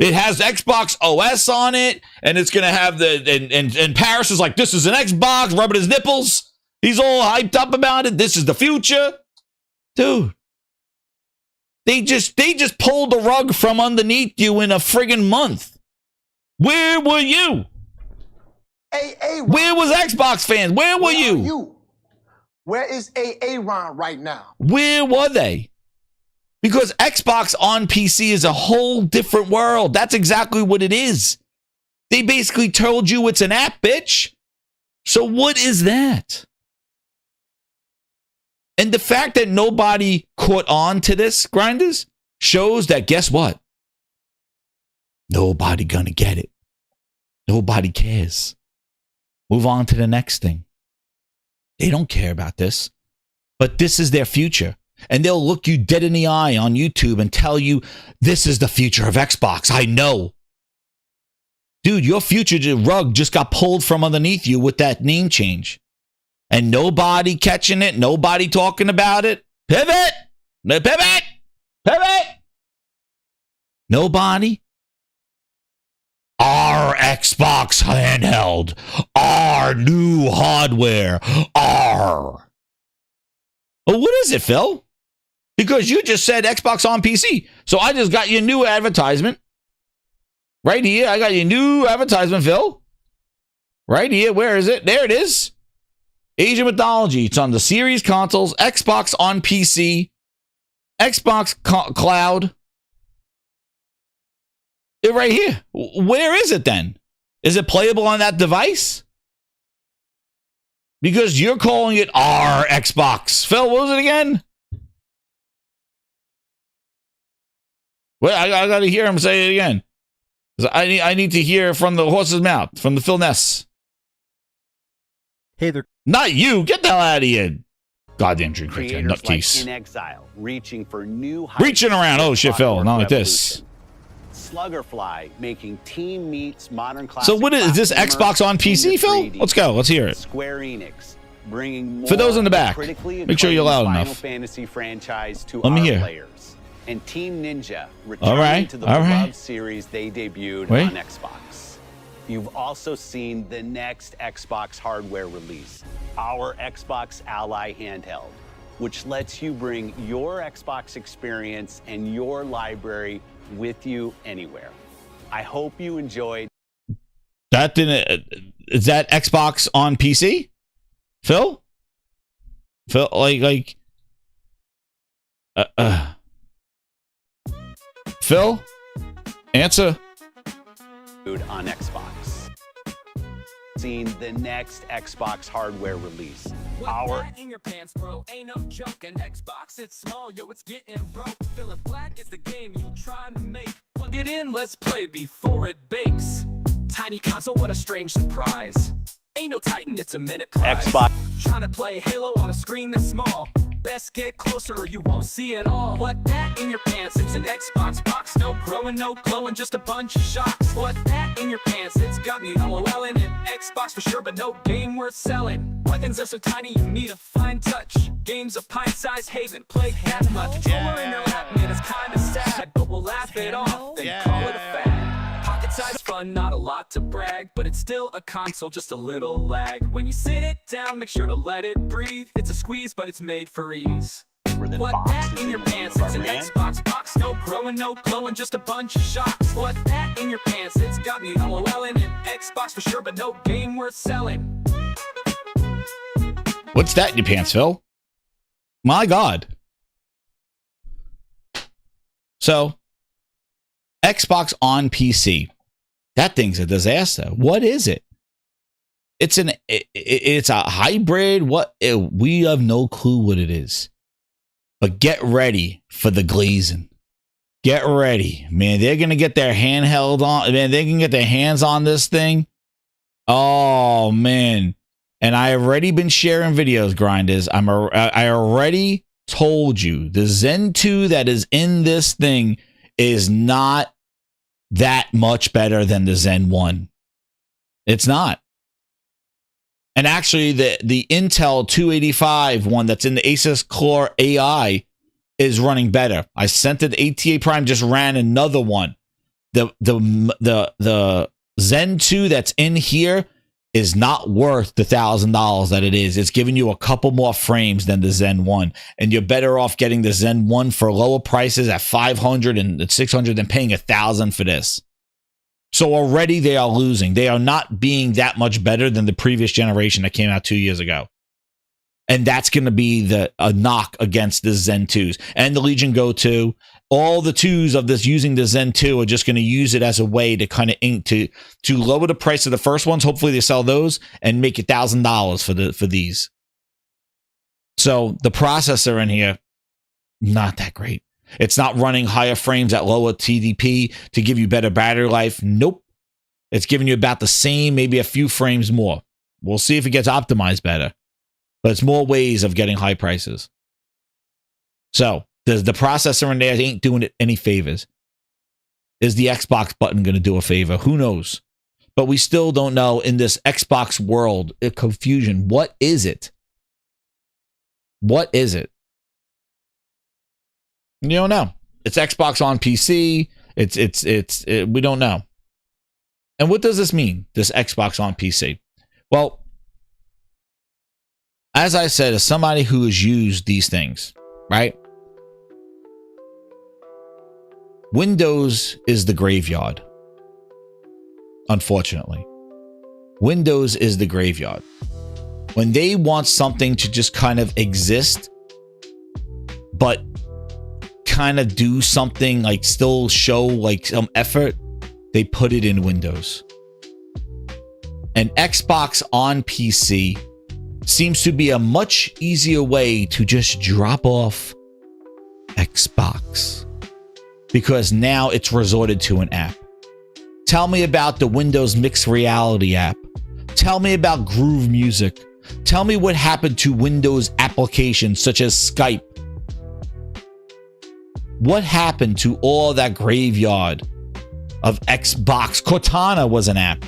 It has Xbox OS on it, and it's going to have and Paris is like, this is an Xbox, rubbing his nipples. He's all hyped up about it. This is the future. Dude. They just pulled the rug from underneath you in a friggin' month. Where were you? Where was Xbox fans? Where were you? Where is Ron right now? Where were they? Because Xbox on PC is a whole different world. That's exactly what it is. They basically told you it's an app, bitch. So what is that? And the fact that nobody caught on to this, Grinders, shows that, guess what? Nobody gonna get it. Nobody cares. Move on to the next thing. They don't care about this. But this is their future. And they'll look you dead in the eye on YouTube and tell you, this is the future of Xbox. I know. Dude, your future rug just got pulled from underneath you with that name change. And nobody catching it, nobody talking about it. Pivot! Pivot! Pivot! Nobody. Our Xbox handheld. Our new hardware. Our. Well, what is it, Phil? Because you just said Xbox on PC. So I just got your new advertisement. Right here. I got your new advertisement, Phil. Right here. Where is it? There it is. Asian Mythology. It's on the series consoles, Xbox on PC, Xbox Cloud. It right here. Where is it then? Is it playable on that device? Because you're calling it our Xbox. Phil, what was it again? Well, I got to hear him say it again. I need to hear from the horse's mouth, from the Phil Ness. Hey there. Not you. Get the hell out of here. Goddamn drink right there. Creators like Nutcase. In Exile, reaching for new Reaching around. Oh, shit, Phil. Not like this. Sluggerfly making Team Meat's modern classic. So what is this Xbox on PC, Phil? 3D. Let's go. Let's hear it. Square Enix bringing more For those in the back, critically make sure you're loud acclaimed enough. Final Fantasy franchise to Let me our hear. players. And Team Ninja returning All right, to the all beloved right. series they debuted Wait. on Xbox. You've also seen the next Xbox hardware release, our Xbox Ally handheld, which lets you bring your Xbox experience and your library with you anywhere. I hope you enjoyed. That didn't. Is that Xbox on PC? Phil? Phil, Phil? Answer. On Xbox. Seen the next Xbox hardware release. Our in your pants, bro. Ain't no joke. An Xbox, it's small, yo, it's getting broke. Feeling black is the game you try to make. Plug it in, let's play before it bakes. Tiny console, what a strange surprise. Ain't no Titan, it's a minute prize. Xbox. Trying to play Halo on a screen that's small. Best get closer or you won't see it all. What that in your pants? It's an Xbox box. No pro and no glowing, just a bunch of shocks. What that in your pants? It's got me LOLing. An Xbox for sure, but no game worth selling. Buttons are so tiny, you need a fine touch. Games a pint-sized haven, play that much. Controller no happening, it's kinda sad, but we'll laugh it off, then call it a fad. Pocket-sized fun, not a lot to brag, but it's still a console, just a little lag. When you sit it down, make sure to let it breathe. It's a squeeze, but it's made for ease. What that in your pants? It's an Xbox box. No pro and no glowing, just a bunch of shocks. What that in your pants? It's got me LOLing. An Xbox for sure, but no game worth selling. What's that in your pants, Phil? My God. So, Xbox on PC. That thing's a disaster. What is it? It's a hybrid. We have no clue what it is. But get ready for the glazing. Get ready, man. They're gonna get their handheld on. Man, they can get their hands on this thing. Oh man! And I already been sharing videos, grinders. I already told you the Zen 2 that is in this thing is not that much better than the Zen 1. It's not. And actually, the Intel 285 one that's in the Asus Core AI is running better. I sent it. ATA Prime just ran another one. The Zen 2 that's in here is not worth the $1,000 that it is. It's giving you a couple more frames than the Zen 1, and you're better off getting the Zen 1 for lower prices at $500 and $600 than paying $1,000 for this. So already they are losing. They are not being that much better than the previous generation that came out 2 years ago. And that's going to be a knock against the Zen 2s and the Legion Go 2. All the 2s of this using the Zen 2 are just going to use it as a way to kind of to lower the price of the first ones. Hopefully they sell those and make $1,000 for these. So the processor in here, not that great. It's not running higher frames at lower TDP to give you better battery life. Nope. It's giving you about the same, maybe a few frames more. We'll see if it gets optimized better. But it's more ways of getting high prices. So the processor in there ain't doing it any favors. Is the Xbox button going to do a favor? Who knows? But we still don't know in this Xbox world, confusion. What is it? What is it? You don't know. It's Xbox on PC. We don't know. And what does this mean? This Xbox on PC? Well, as I said, as somebody who has used these things, right? Windows is the graveyard. Unfortunately. Windows is the graveyard. When they want something to just kind of exist, but kind of do something like still show like some effort, they put it in Windows. And Xbox on PC seems to be a much easier way to just drop off Xbox, because now it's resorted to an app. Tell me about the Windows Mixed Reality app. Tell me about Groove Music. Tell me what happened to Windows applications such as Skype. What happened to all that graveyard of Xbox? Cortana was an app.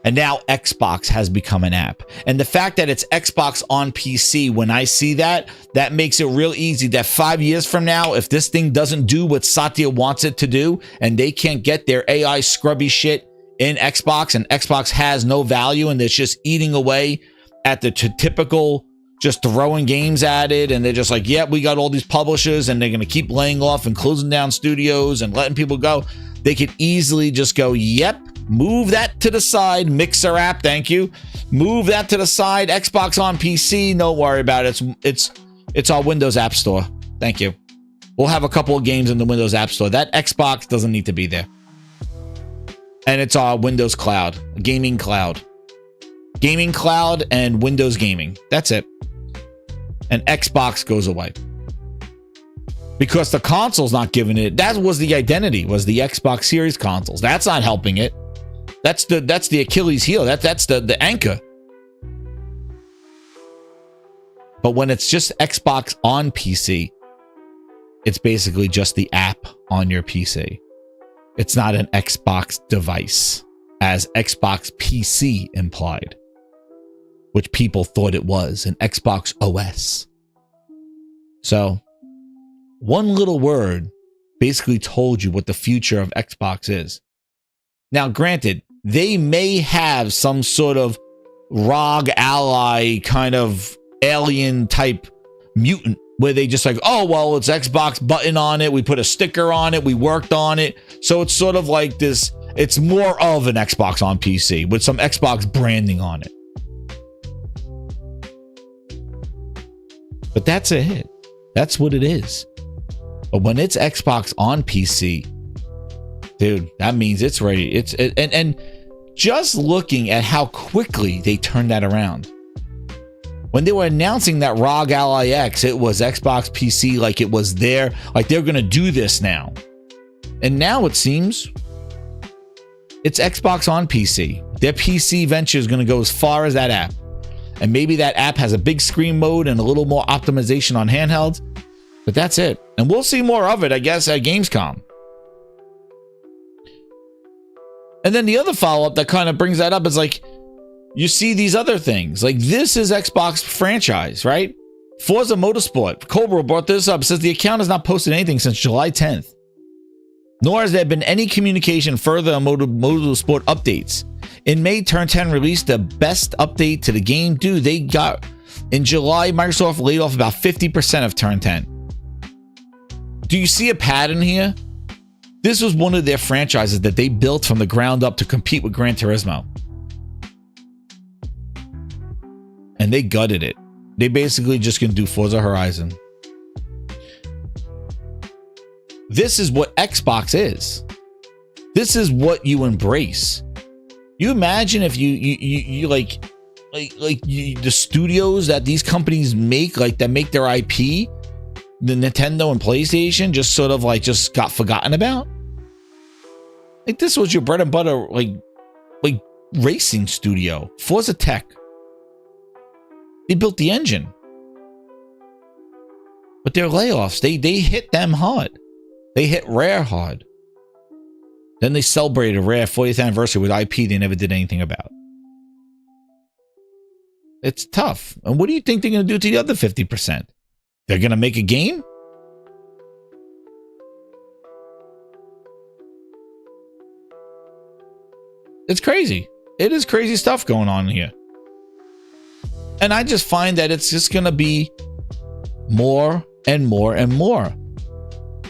And now Xbox has become an app. And the fact that it's Xbox on PC, when I see that, that makes it real easy that 5 years from now, if this thing doesn't do what Satya wants it to do, and they can't get their AI scrubby shit in Xbox, and Xbox has no value, and it's just eating away at the typical just throwing games at it, and they're just like, yep, we got all these publishers, and they're going to keep laying off and closing down studios and letting people go. They could easily just go, yep, move that to the side. Mixer app, thank you. Move that to the side. Xbox on PC, don't worry about it. It's our Windows App Store. Thank you. We'll have a couple of games in the Windows App Store. That Xbox doesn't need to be there. And it's our Windows Cloud, gaming cloud. Gaming cloud and Windows Gaming. That's it. And Xbox goes away. Because the console's not giving it. That was the identity, was the Xbox Series consoles. That's not helping it. That's the Achilles heel. That's the anchor. But when it's just Xbox on PC, it's basically just the app on your PC. It's not an Xbox device, as Xbox PC implied, which people thought it was, an Xbox OS. So, one little word basically told you what the future of Xbox is. Now, granted, they may have some sort of ROG ally kind of alien type mutant where they just like, oh, well, it's Xbox button on it. We put a sticker on it. We worked on it. So it's sort of like this. It's more of an Xbox on PC with some Xbox branding on it. But that's it. That's what it is. But when it's Xbox on PC, Dude, that means it's ready. And just looking at how quickly they turned that around. When they were announcing that ROG Ally X, it was Xbox PC, like it was there, like they're going to do this now. And now it seems it's Xbox on PC. Their PC venture is going to go as far as that app. And maybe that app has a big screen mode and a little more optimization on handhelds. But that's it. And we'll see more of it, I guess, at Gamescom. And then the other follow-up that kind of brings that up is like, you see these other things. Like, this is Xbox franchise, right? Forza Motorsport. Cobra brought this up. It says the account has not posted anything since July 10th. Nor has there been any communication further on Motorsport updates. In May, Turn 10 released the best update to the game. Dude, they got... In July, Microsoft laid off about 50% of Turn 10. Do you see a pattern here? This was one of their franchises that they built from the ground up to compete with Gran Turismo. And they gutted it. They basically just can do Forza Horizon. This is what Xbox is. This is what you embrace. You imagine if you the studios that these companies make, like that make their IP, the Nintendo and PlayStation, just sort of like just got forgotten about. Like, this was your bread and butter, like racing studio. Forza Tech. They built the engine. But their layoffs, they hit them hard. They hit Rare hard. Then they celebrated Rare 40th anniversary with IP they never did anything about. It's tough. And what do you think they're going to do to the other 50%? They're going to make a game? It's crazy. It is crazy stuff going on here. And I just find that it's just going to be more and more and more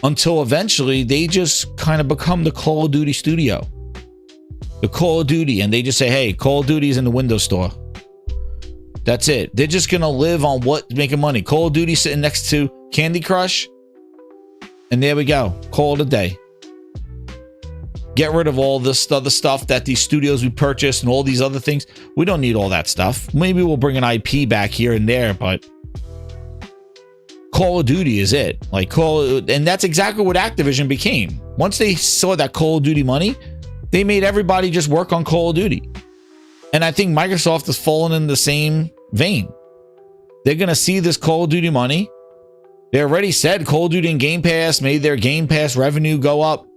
until eventually they just kind of become the Call of Duty studio. The Call of Duty, and they just say, hey, Call of Duty is in the Windows Store. That's it. They're just going to live on what's making money. Call of Duty sitting next to Candy Crush. And there we go. Call it a day. Get rid of all this other stuff that these studios we purchased and all these other things. We don't need all that stuff. Maybe we'll bring an IP back here and there, but Call of Duty is it. And that's exactly what Activision became. Once they saw that Call of Duty money, they made everybody just work on Call of Duty. And I think Microsoft has fallen in the same vein. They're going to see this Call of Duty money. They already said Call of Duty and Game Pass made their Game Pass revenue go up.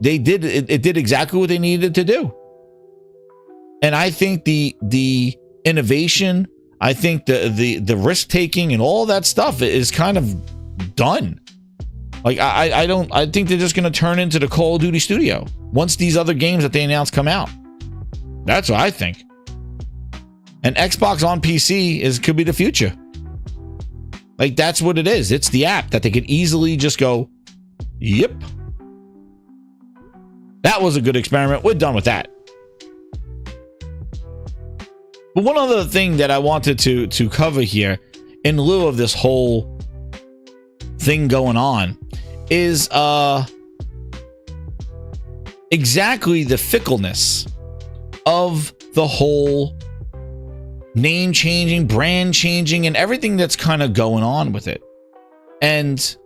They did it did exactly what they needed to do. And I think the innovation, I think the risk taking and all that stuff is kind of done. Like I think they're just going to turn into the Call of Duty studio once these other games that they announced come out. That's what I think. And Xbox on PC could be the future. Like, that's what it is. It's the app that they could easily just go, yep. That was a good experiment. We're done with that. But one other thing that I wanted to cover here, in lieu of this whole thing going on, is exactly the fickleness of the whole name changing, brand changing, and everything that's kind of going on with it. And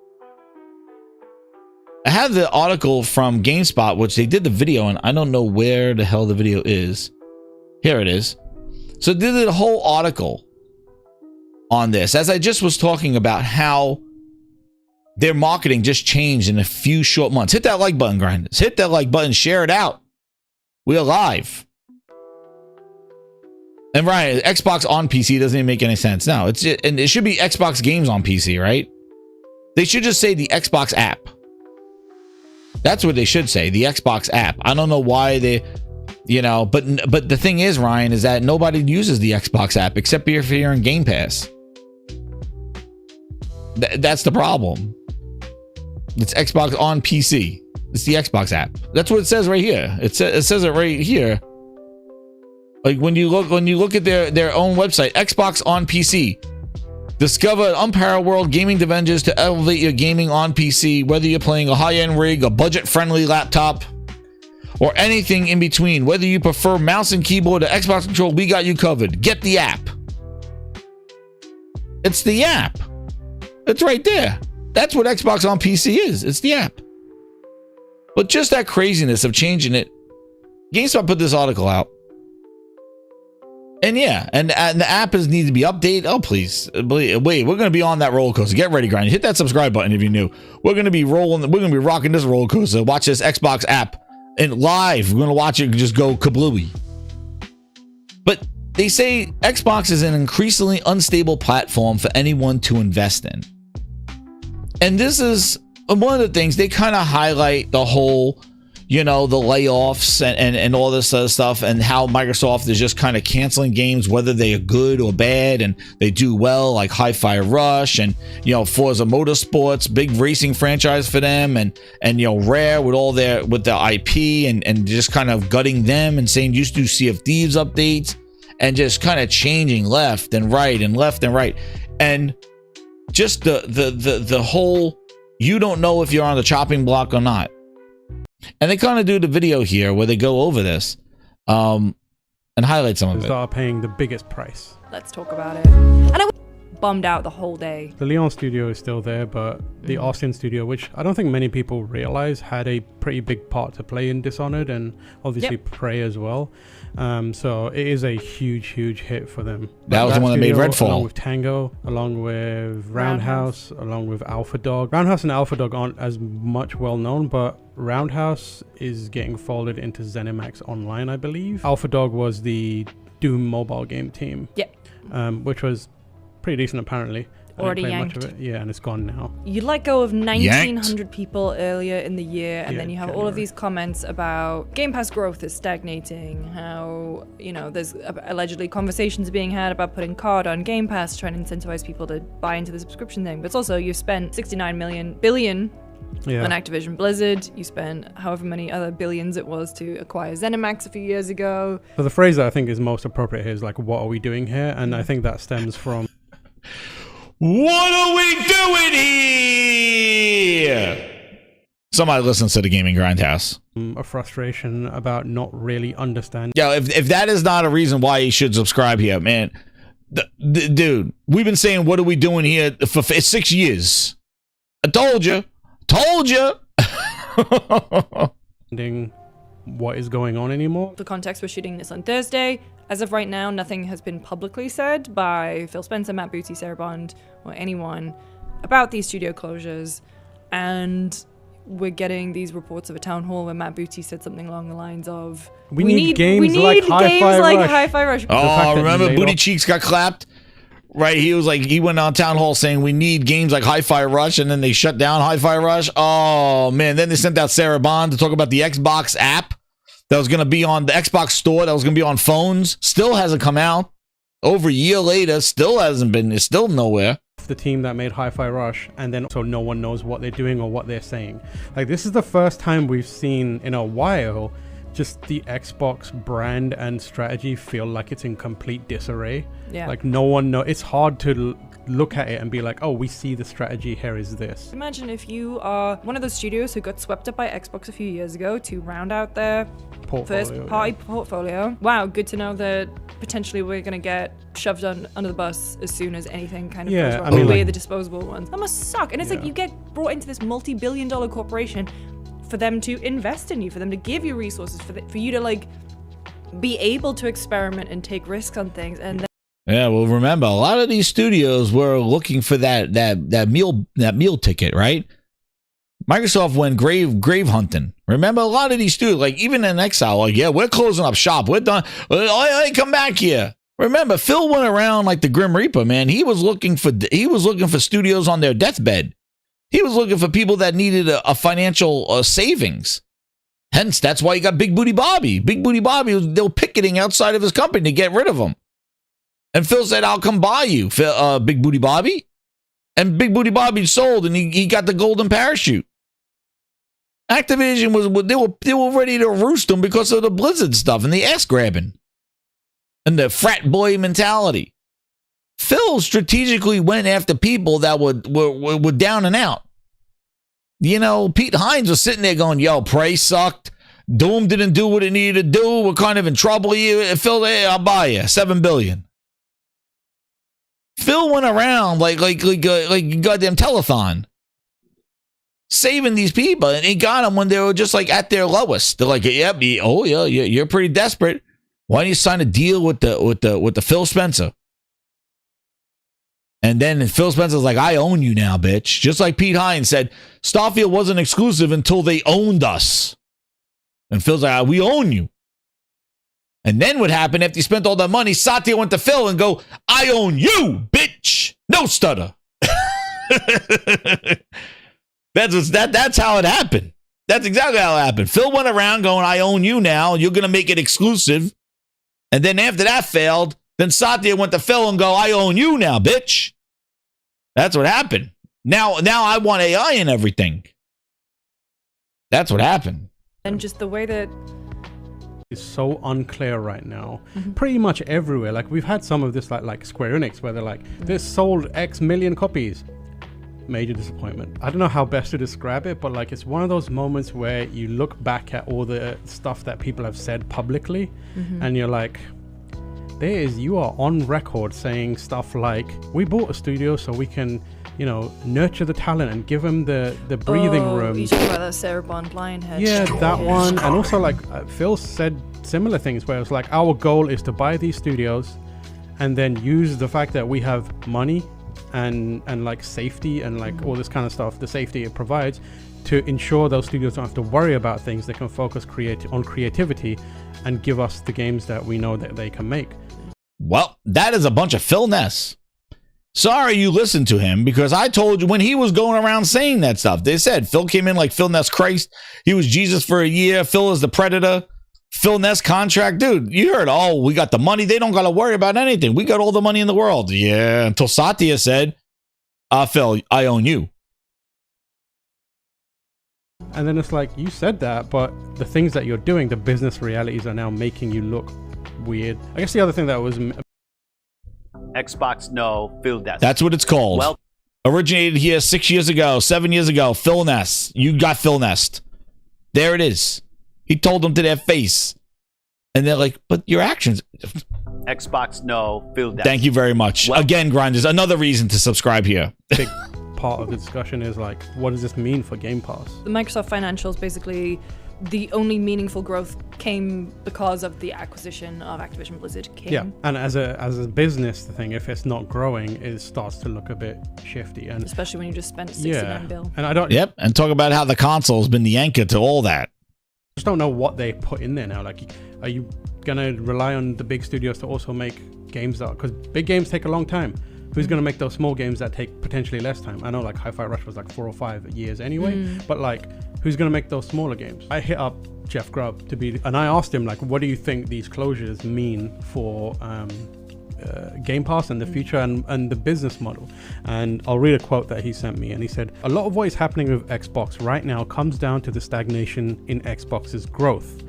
I have the article from GameSpot, which they did the video, and I don't know where the hell the video is. Here it is. So they did a whole article on this, as I just was talking about how their marketing just changed in a few short months. Hit that like button, grinders. Hit that like button, share it out. We're live. And Ryan, Xbox on PC doesn't even make any sense. No, and it should be Xbox games on PC, right? They should just say the Xbox app. That's what they should say, the Xbox app. I don't know why they, but the thing is, Ryan, is that nobody uses the Xbox app except if you're in Game Pass. That's the problem. It's Xbox on PC. It's the Xbox app. That's what it says right here. It says it right here. Like when you look at their own website, Xbox on PC. Discover an unparalleled world gaming adventures to elevate your gaming on PC, whether you're playing a high-end rig, a budget-friendly laptop, or anything in between. Whether you prefer mouse and keyboard or Xbox control, we got you covered. Get the app. It's the app. It's right there. That's what Xbox on PC is. It's the app. But just that craziness of changing it. GameSpot put this article out. And yeah, and the app needs to be updated. Oh, please. Wait, we're going to be on that roller coaster. Get ready, grind. Hit that subscribe button if you're new. We're going to be rolling. We're going to be rocking this roller coaster. Watch this Xbox app and live. We're going to watch it just go kablooey. But they say Xbox is an increasingly unstable platform for anyone to invest in. And this is one of the things they kind of highlight the whole, the layoffs and all this other stuff, and how Microsoft is just kind of canceling games, whether they are good or bad, and they do well, like Hi-Fi Rush and, Forza Motorsports, big racing franchise for them, and Rare with their IP and just kind of gutting them and saying used to do Sea of Thieves updates and just kind of changing left and right. And just the whole, you don't know if you're on the chopping block or not. And they kind of do the video here where they go over this and highlight some of it. Are paying the biggest price. Let's talk about it. And I was bummed out the whole day. The Leon studio is still there, but the Austin studio, which I don't think many people realize, had a pretty big part to play in Dishonored and obviously Prey as well. So it is a huge hit for them. That was the one that made Redfall. Along with Tango, along with Roundhouse, along with Alpha Dog. Roundhouse and Alpha Dog aren't as much well known, but Roundhouse is getting folded into ZeniMax Online, I believe. Alpha Dog was the Doom mobile game team. Which was pretty decent apparently. Already yanked. Much of it. Yeah, and it's gone now. You let go of 1,900 people earlier in the year, and then you have all of these comments about Game Pass growth is stagnating, how, there's allegedly conversations being had about putting card on Game Pass, trying to incentivize people to buy into the subscription thing. But it's also, you've spent 69 billion on Activision Blizzard. You spent however many other billions it was to acquire ZeniMax a few years ago. So the phrase that I think is most appropriate here is like, what are we doing here? And I think that stems from... What are we doing here? Somebody listens to the Gaming Grindhouse. A frustration about not really understanding. Yeah, if that is not a reason why you should subscribe here, man. Dude, we've been saying, what are we doing here for 6 years? I told you. What is going on anymore. For context, we're shooting this on Thursday. As of right now, nothing has been publicly said by Phil Spencer, Matt Booty, Sarah Bond, or anyone about these studio closures. And we're getting these reports of a town hall where Matt Booty said something along the lines of, we need games like Hi-Fi Rush. Oh, remember Booty Cheeks got clapped? Right, he went on town hall saying we need games like Hi-Fi Rush, and then they shut down Hi-Fi Rush. Oh man, then they sent out Sarah Bond to talk about the Xbox app that was going to be on the Xbox store, that was going to be on phones. Still hasn't come out. Over a year later, still hasn't been. It's still nowhere. The team that made Hi-Fi Rush, and then so no one knows what they're doing or what they're saying. Like, this is the first time we've seen in a while just the Xbox brand and strategy feel like it's in complete disarray. Yeah. Like, no one knows. It's hard to look at it and be like, oh, we see the strategy, here is this. Imagine if you are one of those studios who got swept up by Xbox a few years ago to round out their first party portfolio. Wow, good to know that potentially we're going to get shoved under the bus as soon as anything kind of goes wrong. We're the disposable ones. That must suck. And it's like you get brought into this multi-billion-dollar corporation for them to invest in you, for them to give you resources, for you to like be able to experiment and take risks on things. And then yeah, well, remember, a lot of these studios were looking for that meal ticket, right? Microsoft went grave hunting. Remember, a lot of these studios, like even in Exile, like, yeah, we're closing up shop. We're done. Hey, come back here. Remember, Phil went around like the Grim Reaper, man. He was looking for studios on their deathbed. He was looking for people that needed a financial savings. Hence, that's why he got Big Booty Bobby. Big Booty Bobby, they were picketing outside of his company to get rid of him. And Phil said, I'll come buy you, Big Booty Bobby. And Big Booty Bobby sold, and he got the golden parachute. Activision they were ready to roost him because of the Blizzard stuff and the ass grabbing and the frat boy mentality. Phil strategically went after people that were down and out. You know, Pete Hines was sitting there going, yo, Prey sucked. Doom didn't do what it needed to do. We're kind of in trouble here. Phil, hey, I'll buy you $7 billion. Phil went around like a goddamn telethon, saving these people, and he got them when they were just like at their lowest. They're like, yep, you're pretty desperate. Why don't you sign a deal with the Phil Spencer? And then Phil Spencer's like, I own you now, bitch. Just like Pete Hines said, Starfield wasn't exclusive until they owned us. And Phil's like, we own you. And then what happened after he spent all that money? Satya went to Phil and go, I own you, bitch. No stutter. That's how it happened. That's exactly how it happened. Phil went around going, I own you now. You're going to make it exclusive. And then after that failed, then Satya went to Phil and go, I own you now, bitch. That's what happened. Now I want AI in everything. That's what happened. And just the way that is so unclear right now. Pretty much everywhere. Like we've had some of this like Square Enix where they're like, this sold X million copies. Major disappointment. I don't know how best to describe it, but like it's one of those moments where you look back at all the stuff that people have said publicly and you're like, you are on record saying stuff like, we bought a studio so we can, you know, nurture the talent and give them the breathing room. You talking about that Sarah Bond Lionhead? Yeah, that one. And also like Phil said similar things where it's like, our goal is to buy these studios and then use the fact that we have money and like safety and like all this kind of stuff, the safety it provides, to ensure those studios don't have to worry about things. They can focus on creativity and give us the games that we know that they can make. Well, that is a bunch of Phil Ness. Sorry you listened to him, because I told you when he was going around saying that stuff, they said Phil came in like Phil Ness Christ. He was Jesus for a year. Phil is the Predator. Phil Ness contract. Dude, you heard, oh, we got the money. They don't got to worry about anything. We got all the money in the world. Yeah, until Satya said, Phil, I own you. And then it's like, you said that, but the things that you're doing, the business realities are now making you look weird. I guess the other thing that was Xbox no, Phil Ness. That's what it's called. Well, originated here 6 years ago, 7 years ago. Phil Ness. You got Phil Ness. There it is. He told them to their face. And they're like, but your actions. Xbox no, Phil Ness. Thank you very much. Well, again, Grinders, another reason to subscribe here. Big part of the discussion is like, what does this mean for Game Pass? the Microsoft financials, basically the only meaningful growth came because of the acquisition of Activision Blizzard King. Yeah, and as a business thing, if it's not growing, it starts to look a bit shifty, and Especially when you just spent 69 bill. And I don't. Yep, and talk about how the console's been the anchor to all that. Just don't know what they put in there now. Like, are you gonna rely on the big studios to also make games that? Because big games take a long time. Who's gonna make those small games that take potentially less time? I know like Hi-Fi Rush was like 4 or 5 years anyway, but like, who's gonna make those smaller games? I hit up Jeff Grubb and I asked him like, what do you think these closures mean for Game Pass and the future and the business model? And I'll read a quote that he sent me, and he said, a lot of what is happening with Xbox right now comes down to the stagnation in Xbox's growth.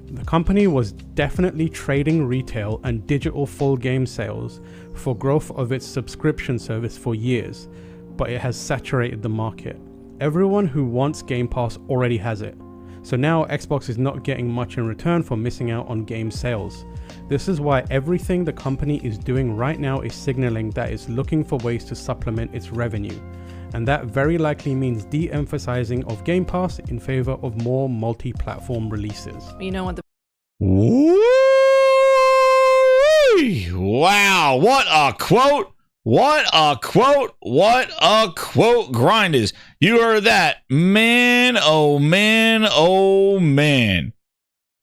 The company was definitely trading retail and digital full game sales for growth of its subscription service for years, but it has saturated the market. Everyone who wants Game Pass already has it. So now Xbox is not getting much in return for missing out on game sales. This is why everything the company is doing right now is signaling that it's looking for ways to supplement its revenue. And that very likely means de-emphasizing of Game Pass in favor of more multi-platform releases. You know what? Wow, what a quote. What a quote. What a quote, Grinders. You heard that. Man, oh man, oh man.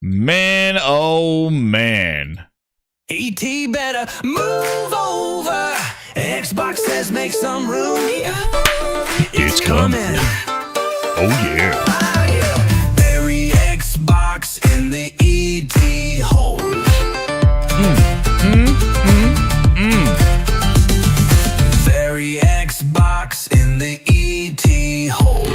Man, oh man. AT better move over. Xbox says make some room. It's coming. Oh yeah. Bury Xbox in the ET hole. Bury Xbox in the ET hole.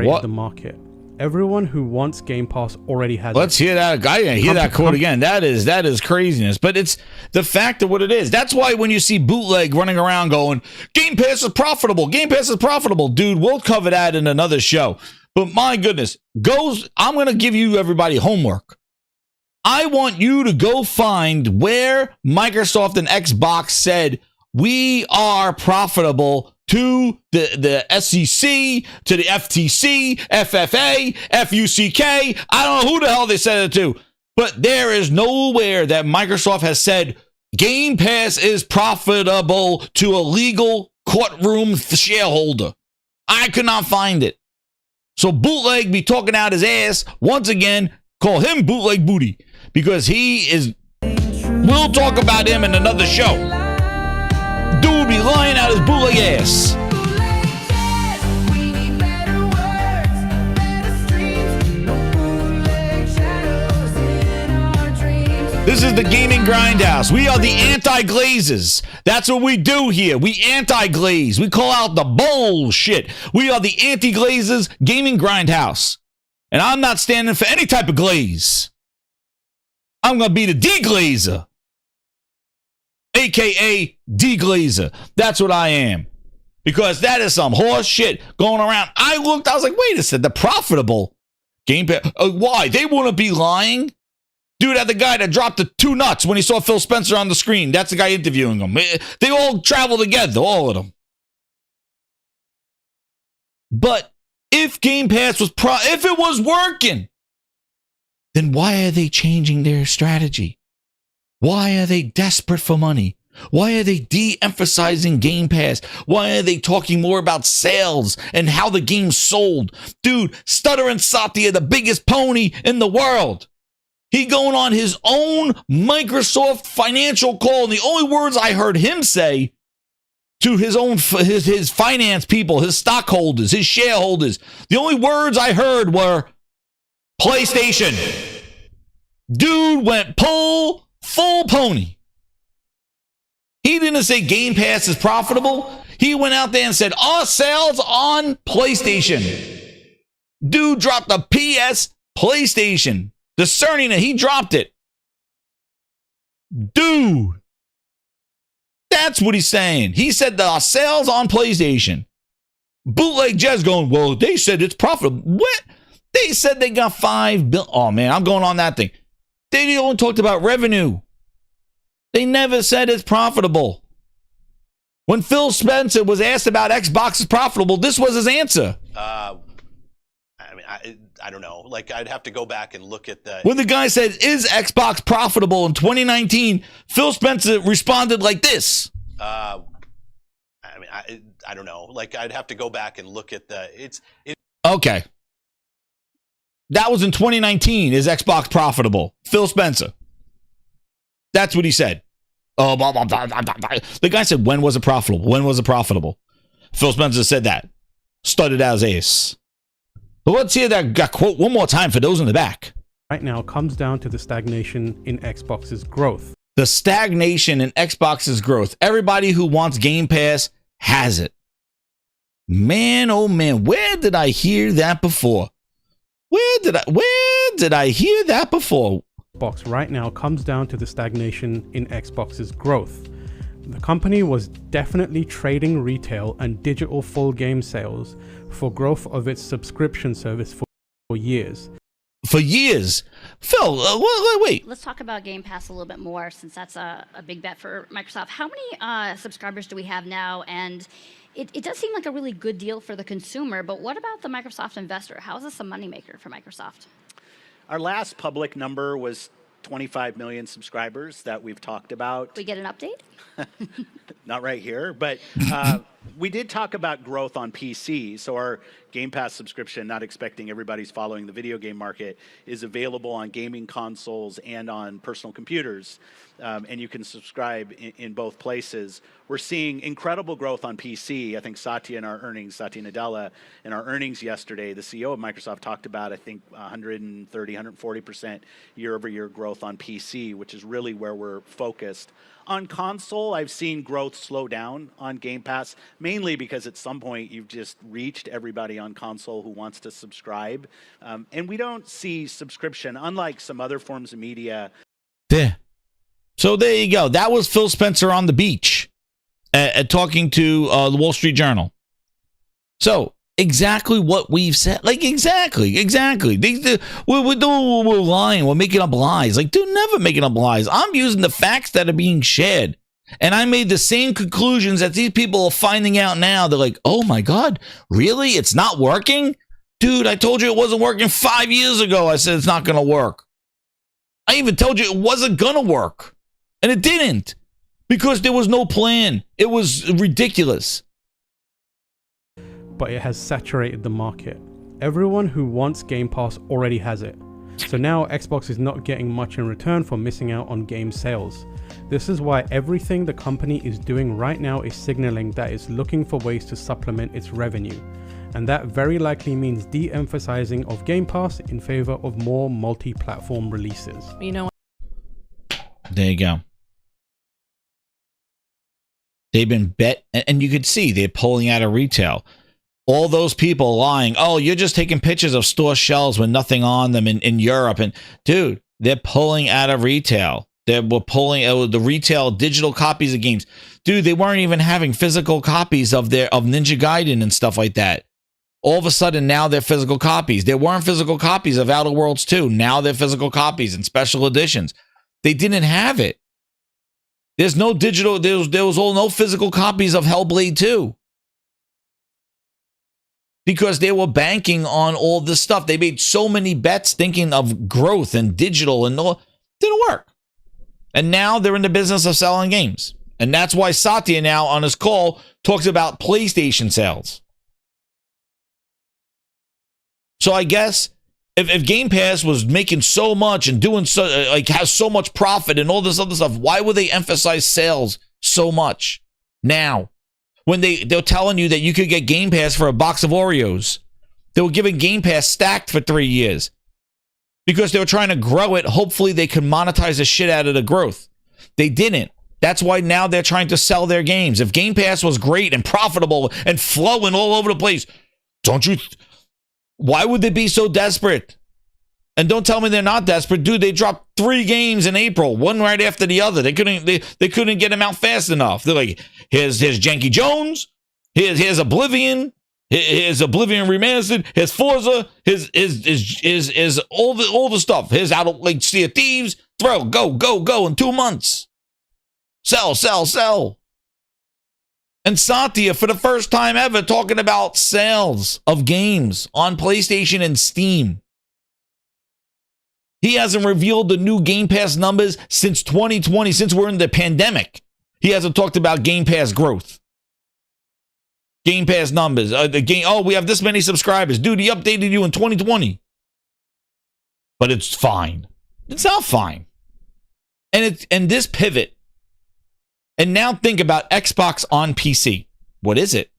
saturated the market. Everyone who wants Game Pass already has Let's hear that. I hear that quote again. That is craziness. But it's the fact of what it is. That's why when you see bootleg running around going, Game Pass is profitable. Game Pass is profitable. Dude, we'll cover that in another show. But my goodness, I'm going to give you everybody homework. I want you to go find where Microsoft and Xbox said we are profitable to the SEC, to the FTC, FFA, FUCK. I don't know who the hell they said it to, but there is nowhere that Microsoft has said Game Pass is profitable to a legal courtroom shareholder. I could not find it. So Bootleg be talking out his ass. Once again, call him Bootleg Booty because he is. We'll talk about him in another show. Dude be lying out his bootleg ass. This is the Gaming Grindhouse. We are the anti-glazes. That's what we do here. We anti-glaze. We call out the bullshit. We are the anti-glazes Gaming Grindhouse. And I'm not standing for any type of glaze. I'm going to be the deglazer. AKA deglazer. That's what I am. Because that is some horse shit going around. I looked, I was like, wait a second, the profitable Game Pass. Why? They wouldn't be lying. Dude had the guy that dropped the 2 nuts when he saw Phil Spencer on the screen. That's the guy interviewing him. They all travel together, all of them. But if Game Pass was if it was working, then why are they changing their strategy? Why are they desperate for money? Why are they de-emphasizing Game Pass? Why are they talking more about sales and how the game's sold? Dude, Stuttering Satya, the biggest pony in the world. He going on his own Microsoft financial call. And the only words I heard him say to his own his finance people, his stockholders, his shareholders, the only words I heard were PlayStation. Dude went full pony. He didn't say Game Pass is profitable. He went out there and said, our sales on PlayStation. Dude dropped the PS PlayStation. Discerning it, he dropped it. Dude. That's what he's saying. He said the sales on PlayStation. Bootleg Jez going, well, they said it's profitable. What? They said they got $5 billion. Oh, man, I'm going on that thing. They only talked about revenue. They never said it's profitable. When Phil Spencer was asked about Xbox is profitable, this was his answer. I don't know. Like, I'd have to go back and look at the... When the guy said, is Xbox profitable in 2019, Phil Spencer responded like this. I don't know. Like, I'd have to go back and look at the... Okay. That was in 2019. Is Xbox profitable? Phil Spencer. That's what he said. Oh, blah, blah, blah, blah, blah. The guy said, when was it profitable? When was it profitable? Phil Spencer said that. Stuttered out his ace. But let's hear that quote one more time for those in the back. Right now comes down to the stagnation in Xbox's growth. The stagnation in Xbox's growth. Everybody who wants Game Pass has it. Man, oh man, where did I hear that before? Where did I hear that before? Xbox right now comes down to the stagnation in Xbox's growth. The company was definitely trading retail and digital full game sales for growth of its subscription service for years. For years? Phil, wait. Let's talk about Game Pass a little bit more, since that's a big bet for Microsoft. How many subscribers do we have now? And it does seem like a really good deal for the consumer, but what about the Microsoft investor? How is this a moneymaker for Microsoft? Our last public number was 25 million subscribers that we've talked about. We get an update? Not right here, but we did talk about growth on PC. So our Game Pass subscription, not expecting everybody's following the video game market, is available on gaming consoles and on personal computers. And you can subscribe in both places. We're seeing incredible growth on PC. I think Satya Nadella, in our earnings yesterday, the CEO of Microsoft talked about, I think, 130, 140% year-over-year growth on PC, which is really where we're focused On console, I've seen growth slow down on Game Pass, mainly because at some point you've just reached everybody on console who wants to subscribe. And we don't see subscription, unlike some other forms of media. There. So there you go. That was Phil Spencer on the beach talking to the Wall Street Journal. So exactly what we've said. Like, exactly. We're lying. We're making up lies. Like, dude, never making up lies. I'm using the facts that are being shared. And I made the same conclusions that these people are finding out now. They're like, oh my God, really? It's not working? Dude, I told you it wasn't working 5 years ago. I said it's not going to work. I even told you it wasn't going to work. And it didn't. Because there was no plan. It was ridiculous. But it has saturated the market. Everyone who wants Game Pass already has it. So now Xbox is not getting much in return for missing out on game sales. This is why everything the company is doing right now is signaling that it's looking for ways to supplement its revenue. And that very likely means de-emphasizing of Game Pass in favor of more multi-platform releases. You know, there you go. They've been bet, and you could see they're pulling out of retail. All those people lying, oh, you're just taking pictures of store shelves with nothing on them in Europe. And dude, they're pulling out of retail. They were pulling the retail digital copies of games. Dude, they weren't even having physical copies of Ninja Gaiden and stuff like that. All of a sudden, now they're physical copies. There weren't physical copies of Outer Worlds 2. Now they're physical copies and special editions. They didn't have it. There's no digital, there was no physical copies of Hellblade 2. Because they were banking on all this stuff. They made so many bets thinking of growth and digital and all. Didn't work. And now they're in the business of selling games. And that's why Satya now on his call talks about PlayStation sales. So I guess if Game Pass was making so much and doing so, like has so much profit and all this other stuff, why would they emphasize sales so much now? When they're telling you that you could get Game Pass for a box of Oreos. They were giving Game Pass stacked for 3 years. Because they were trying to grow it. Hopefully they could monetize the shit out of the growth. They didn't. That's why now they're trying to sell their games. If Game Pass was great and profitable and flowing all over the place, why would they be so desperate? And don't tell me they're not desperate. Dude, they dropped 3 games in April, one right after the other. They couldn't get them out fast enough. They're like, here's Janky Jones, here's Oblivion, here's Oblivion Remastered, here's Forza, here's all the stuff. Here's Out of like Sea of Thieves. Throw, go in 2 months. Sell. And Satya, for the first time ever, talking about sales of games on PlayStation and Steam. He hasn't revealed the new Game Pass numbers since 2020, since we're in the pandemic. He hasn't talked about Game Pass growth. Game Pass numbers. We have this many subscribers. Dude, he updated you in 2020. But it's fine. It's not fine. And this pivot. And now think about Xbox on PC. What is it?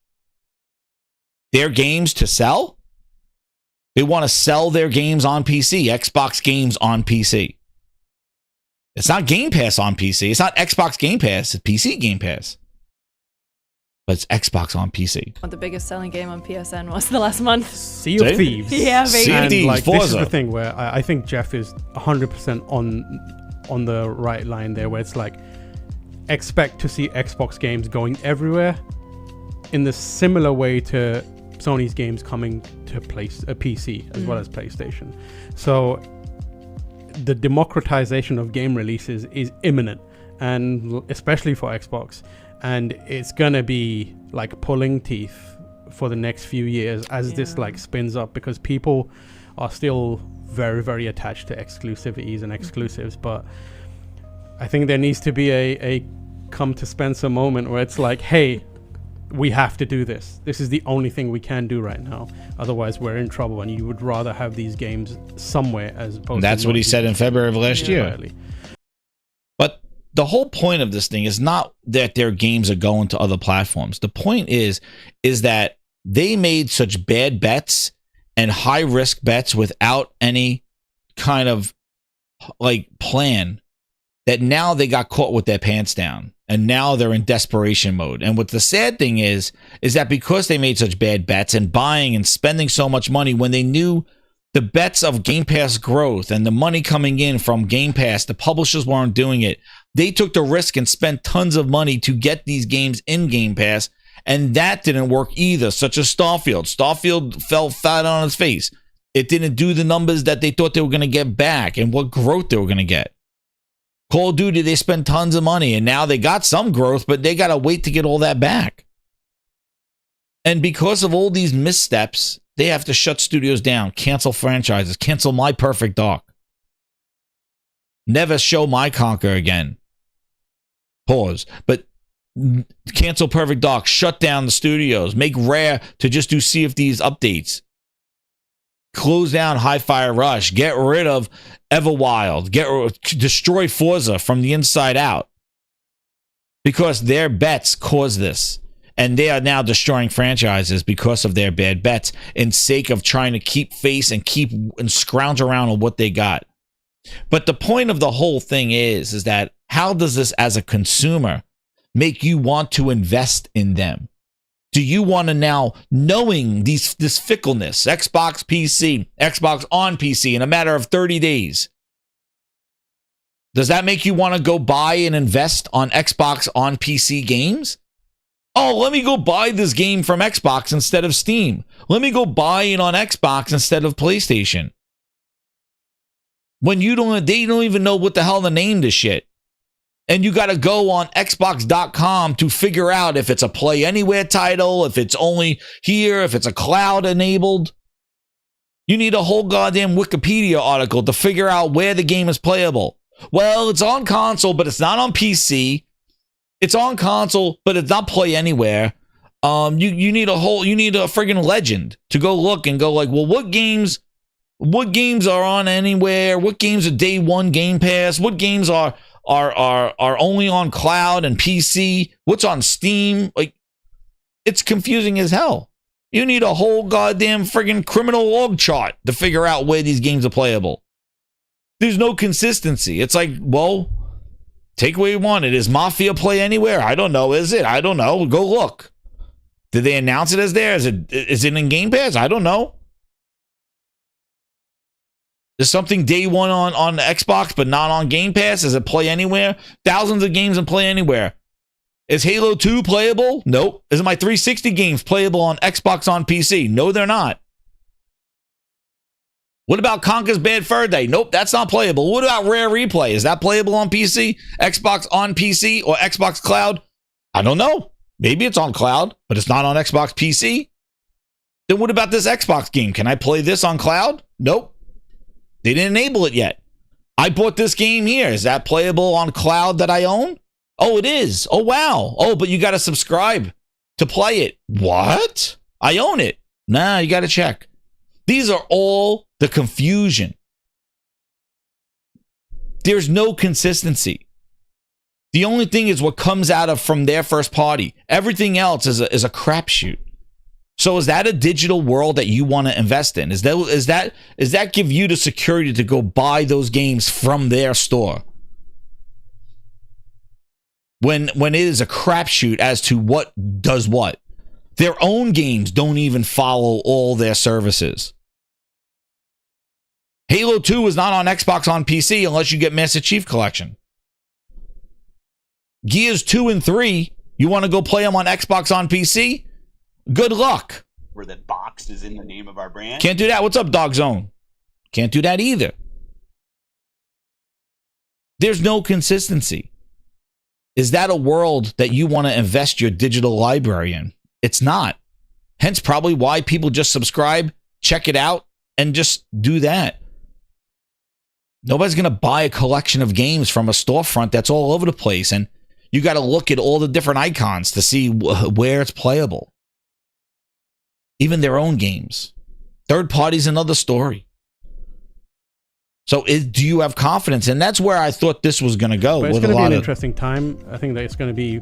Their games to sell? They want to sell their games on PC, Xbox games on PC. It's not Game Pass on PC. It's not Xbox Game Pass. It's PC Game Pass. But it's Xbox on PC. What the biggest selling game on PSN was the last month? Sea of Thieves. Yeah, baby. Sea of Thieves, like, Forza. this is the thing where I think Jeff is 100% on the right line there, where it's like, expect to see Xbox games going everywhere in the similar way to Sony's games coming to PC as well as PlayStation. So the democratization of game releases is imminent, and especially for Xbox, and it's gonna be like pulling teeth for the next few years as this like spins up, because people are still very, very attached to exclusivities and exclusives. But I think there needs to be a come to Spencer moment where it's like, hey, we have to do this. This is the only thing we can do right now. Otherwise, we're in trouble. And you would rather have these games somewhere as opposed to... That's what he said in February of last year. But the whole point of this thing is not that their games are going to other platforms. The point is that they made such bad bets and high risk bets without any kind of like plan that now they got caught with their pants down, and now they're in desperation mode. And what the sad thing is that because they made such bad bets and buying and spending so much money when they knew the bets of Game Pass growth and the money coming in from Game Pass, the publishers weren't doing it. They took the risk and spent tons of money to get these games in Game Pass, and that didn't work either, such as Starfield. Starfield fell flat on its face. It didn't do the numbers that they thought they were going to get back and what growth they were going to get. Call of Duty, they spent tons of money, and now they got some growth, but they got to wait to get all that back. And because of all these missteps, they have to shut studios down, cancel franchises, cancel My Perfect Dark. Never show My Conquer again. Pause. But cancel Perfect Dark, shut down the studios, make Rare to just do CFD's updates. Close down Hi-Fi Rush, get rid of Everwild, destroy Forza from the inside out. Because their bets caused this. And they are now destroying franchises because of their bad bets in sake of trying to keep face and scrounge around on what they got. But the point of the whole thing is that how does this as a consumer make you want to invest in them? Do you want to now, knowing this fickleness, Xbox PC, Xbox on PC in a matter of 30 days, does that make you want to go buy and invest on Xbox on PC games? Oh, let me go buy this game from Xbox instead of Steam. Let me go buy it on Xbox instead of PlayStation. When they don't even know what the hell to name this shit. And you got to go on Xbox.com to figure out if it's a Play Anywhere title, if it's only here, if it's a cloud enabled. You need a whole goddamn Wikipedia article to figure out where the game is playable. Well, it's on console, but it's not on PC. It's on console, but it's not Play Anywhere. You need a friggin' legend to go look and go like, well, what games are on anywhere? What games are day one Game Pass? What games are only on cloud and PC? What's on Steam? Like, it's confusing as hell. You need a whole goddamn friggin' criminal org chart to figure out where these games are playable. There's no consistency. It's like, well, take what you want. It is Mafia Play Anywhere? I don't know. Is it? I don't know. Go look. Did they announce it as there? Is it in Game Pass? I don't know. Is something day one on Xbox but not on Game Pass? Is it Play Anywhere? Thousands of games in Play Anywhere. Is Halo 2 playable? Nope. Is my 360 games playable on Xbox on PC? No, they're not. What about Conker's Bad Fur Day? Nope, that's not playable. What about Rare Replay? Is that playable on PC? Xbox on PC or Xbox Cloud? I don't know. Maybe it's on Cloud, but it's not on Xbox PC. Then what about this Xbox game? Can I play this on Cloud? Nope. They didn't enable it yet. I bought this game here. Is that playable on Cloud that I own? Oh, it is. Oh, wow. Oh, but you got to subscribe to play it. What? I own it. Nah, you got to check. These are all the confusion. There's no consistency. The only thing is what comes out of from their first party. Everything else is a crapshoot. So is that a digital world that you want to invest in? Is that give you the security to go buy those games from their store? When it is a crapshoot as to what does what. Their own games don't even follow all their services. Halo 2 is not on Xbox on PC unless you get Master Chief Collection. Gears 2 and 3, you want to go play them on Xbox on PC? Good luck. Where that box is in the name of our brand. Can't do that. What's up, Dog Zone? Can't do that either. There's no consistency. Is that a world that you want to invest your digital library in? It's not. Hence probably why people just subscribe, check it out, and just do that. Nobody's going to buy a collection of games from a storefront that's all over the place, and you got to look at all the different icons to see where it's playable. Even their own games. Third party's another story. So do you have confidence? And that's where I thought this was going to go. But it's going to be an interesting time. I think that it's going to be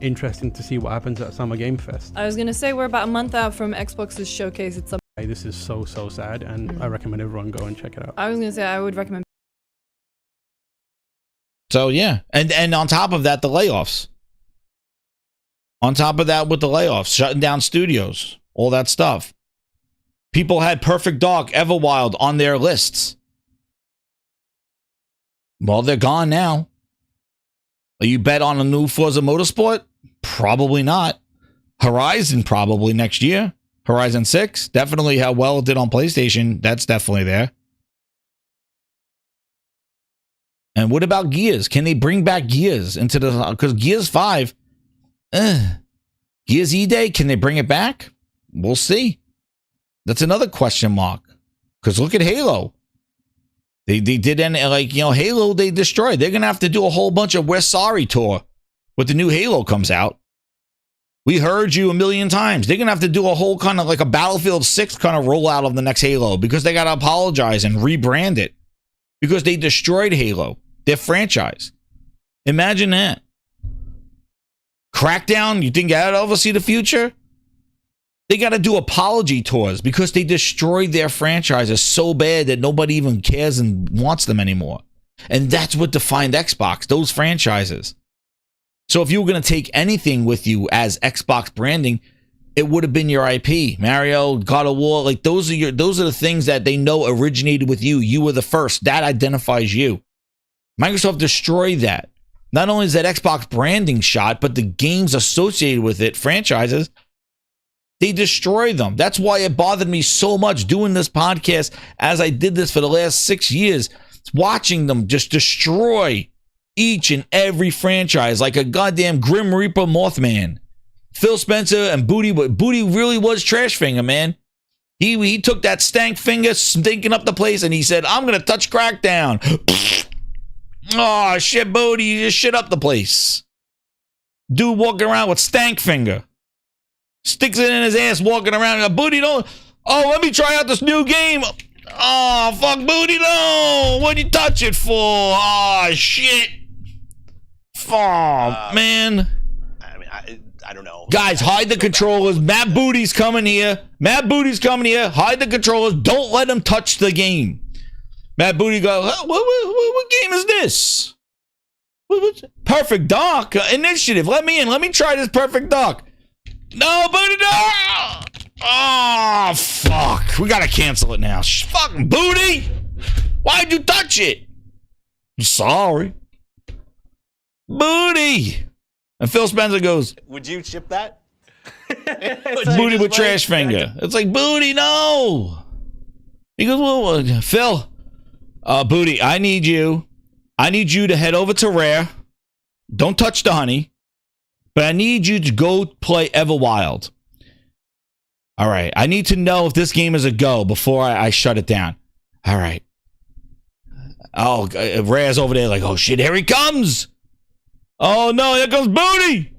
interesting to see what happens at Summer Game Fest. I was going to say we're about a month out from Xbox's showcase. This is so sad, and I recommend everyone go and check it out. I was going to say I would recommend. So yeah, and on top of that, the layoffs. On top of that, with the layoffs, shutting down studios, all that stuff. People had Perfect Dark, Everwild on their lists. Well, they're gone now. Are you bet on a new Forza Motorsport? Probably not. Horizon probably next year. Horizon 6, definitely how well it did on PlayStation. That's definitely there. And what about Gears? Can they bring back Gears into the... Because Gears 5... Gears E-Day, can they bring it back? We'll see. That's another question mark. Because look at Halo. They did, Halo they destroyed. They're going to have to do a whole bunch of We're Sorry tour when the new Halo comes out. We heard you a million times. They're going to have to do a whole kind of like a Battlefield 6 kind of rollout of the next Halo because they got to apologize and rebrand it because they destroyed Halo, their franchise. Imagine that. Crackdown, you think that'll oversee the future? They got to do apology tours because they destroyed their franchises so bad that nobody even cares and wants them anymore. And that's what defined Xbox, those franchises. So if you were going to take anything with you as Xbox branding, it would have been your IP. Mario, God of War, like those are the things that they know originated with you. You were the first. That identifies you. Microsoft destroyed that. Not only is that Xbox branding shot, but the games associated with it, franchises, they destroy them. That's why it bothered me so much doing this podcast as I did this for the last 6 years, watching them just destroy each and every franchise like a goddamn Grim Reaper Mothman. Phil Spencer and Booty really was trash finger, man. He took that stank finger stinking up the place and he said, I'm going to touch Crackdown. Oh, shit, Booty, you just shit up the place. Dude walking around with stank finger. Sticks it in his ass walking around. Booty, don't. Oh, let me try out this new game. Oh, fuck, Booty, no. What'd you touch it for? Oh, shit. Oh, man. I don't know. Guys, hide the controllers. Matt Booty's coming here. Hide the controllers. Don't let him touch the game. Matt Booty goes, what game is this? Perfect Dark Initiative. Let me in. Let me try this Perfect Dark. No, Booty, no! Oh, fuck. We gotta cancel it now. Fucking Booty! Why'd you touch it? Sorry. Booty! And Phil Spencer goes, would you ship that? Booty with trash finger. It's like, Booty, no! He goes, well, Phil, Booty, I need you to head over to Rare. Don't touch the honey. But I need you to go play Everwild. All right. I need to know if this game is a go before I shut it down. All right. Oh, Rare's over there like, oh, shit, here he comes. Oh, no, here comes Booty.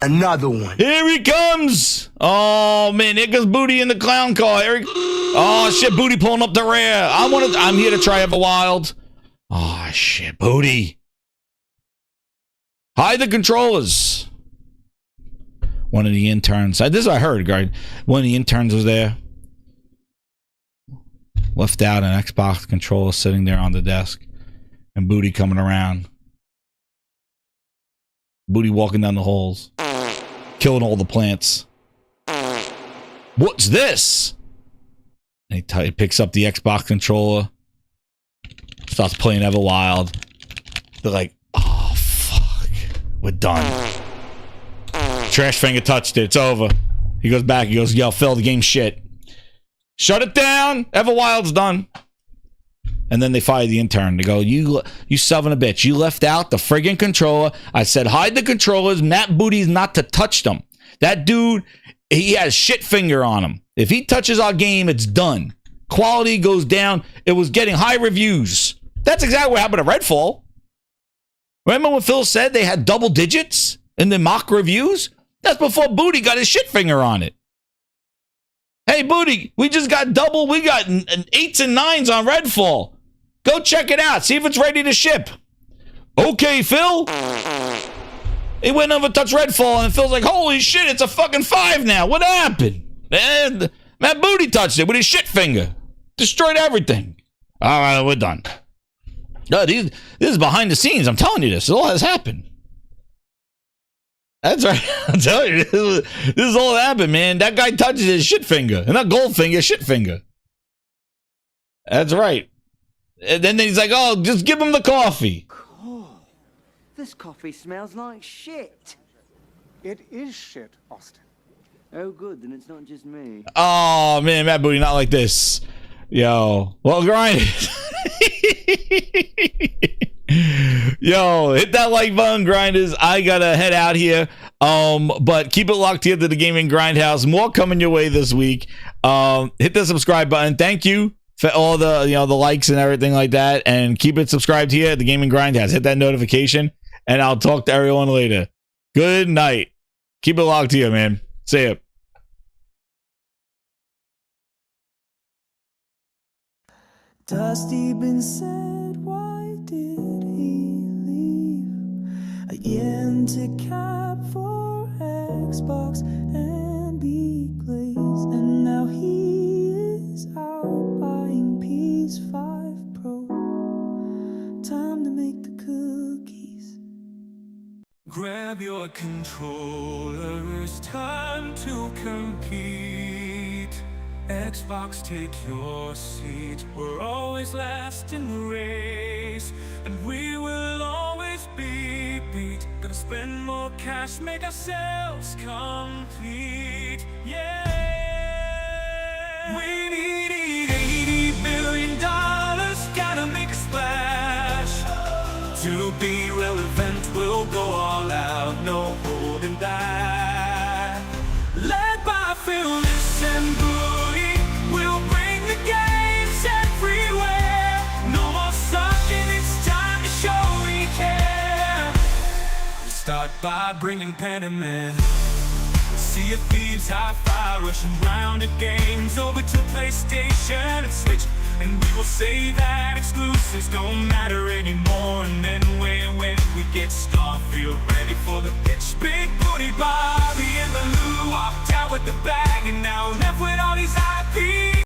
Another one. Here he comes. Oh, man, here comes Booty in the clown car. Oh, shit, Booty pulling up the Rare. I'm here to try Everwild. Oh, shit, Booty. Hide the controllers. One of the interns. This is what I heard, guy. One of the interns was there. Left out an Xbox controller sitting there on the desk. And Booty coming around. Booty walking down the halls. Killing all the plants. What's this? And he picks up the Xbox controller. Starts playing Everwild. They're like, oh, fuck. We're done. Trash finger touched it. It's over. He goes back. He goes, yo, Phil, the game's shit. Shut it down. Everwild's done. And then they fire the intern. They go, you son of a bitch. You left out the friggin' controller. I said, hide the controllers. Matt Booty's not to touch them. That dude, he has shit finger on him. If he touches our game, it's done. Quality goes down. It was getting high reviews. That's exactly what happened to Redfall. Remember when Phil said they had double digits in the mock reviews? That's before Booty got his shit finger on it. Hey, Booty, we just got double. We got 8s and 9s on Redfall. Go check it out. See if it's ready to ship. Okay, Phil. He went over to touch Redfall, and Phil's like, holy shit, it's a fucking 5 now. What happened? And Matt Booty touched it with his shit finger. Destroyed everything. All right, we're done. No, this is behind the scenes. I'm telling you this. It all has happened. That's right. I'm telling you, this is all that happened, man. That guy touches his shit finger. And not gold finger, shit finger. That's right. And then he's like, oh, just give him the coffee. Oh, this coffee smells like shit. It is shit, Austin. Oh, good, then it's not just me. Oh, man, Matt Booty, not like this. Yo. Well, grind it. Yo, hit that like button, grinders. I gotta head out here. But keep it locked here to the Gaming Grindhouse. More coming your way this week. Hit the subscribe button. Thank you for all the the likes and everything like that. And keep it subscribed here at the Gaming Grindhouse. Hit that notification, and I'll talk to everyone later. Good night. Keep it locked here, man. See ya. Dusty been said, why did he leave? A yen to cap for Xbox and big glaze, and now he is out buying PS5 Pro. Time to make the cookies. Grab your controller, it's time to compete. Xbox, take your seat. We're always last in the race, and we will always be beat. Gonna spend more cash, make ourselves complete. Yeah, we need $80 billion. Gotta make a splash. To be relevant, we'll go all out, no holding back. Led by Phyllis and Booty, we'll bring the games everywhere. No more sucking, it's time to show we care. Start by bringing pen and men. Sea of Thieves, hi-fi, rushing round at games. Over to PlayStation and Switch, and we will say that exclusives don't matter anymore. And then when we get Starfield ready for the pitch, Big Booty Bobby and the Lou walked out with the bag, and now left with all these IP.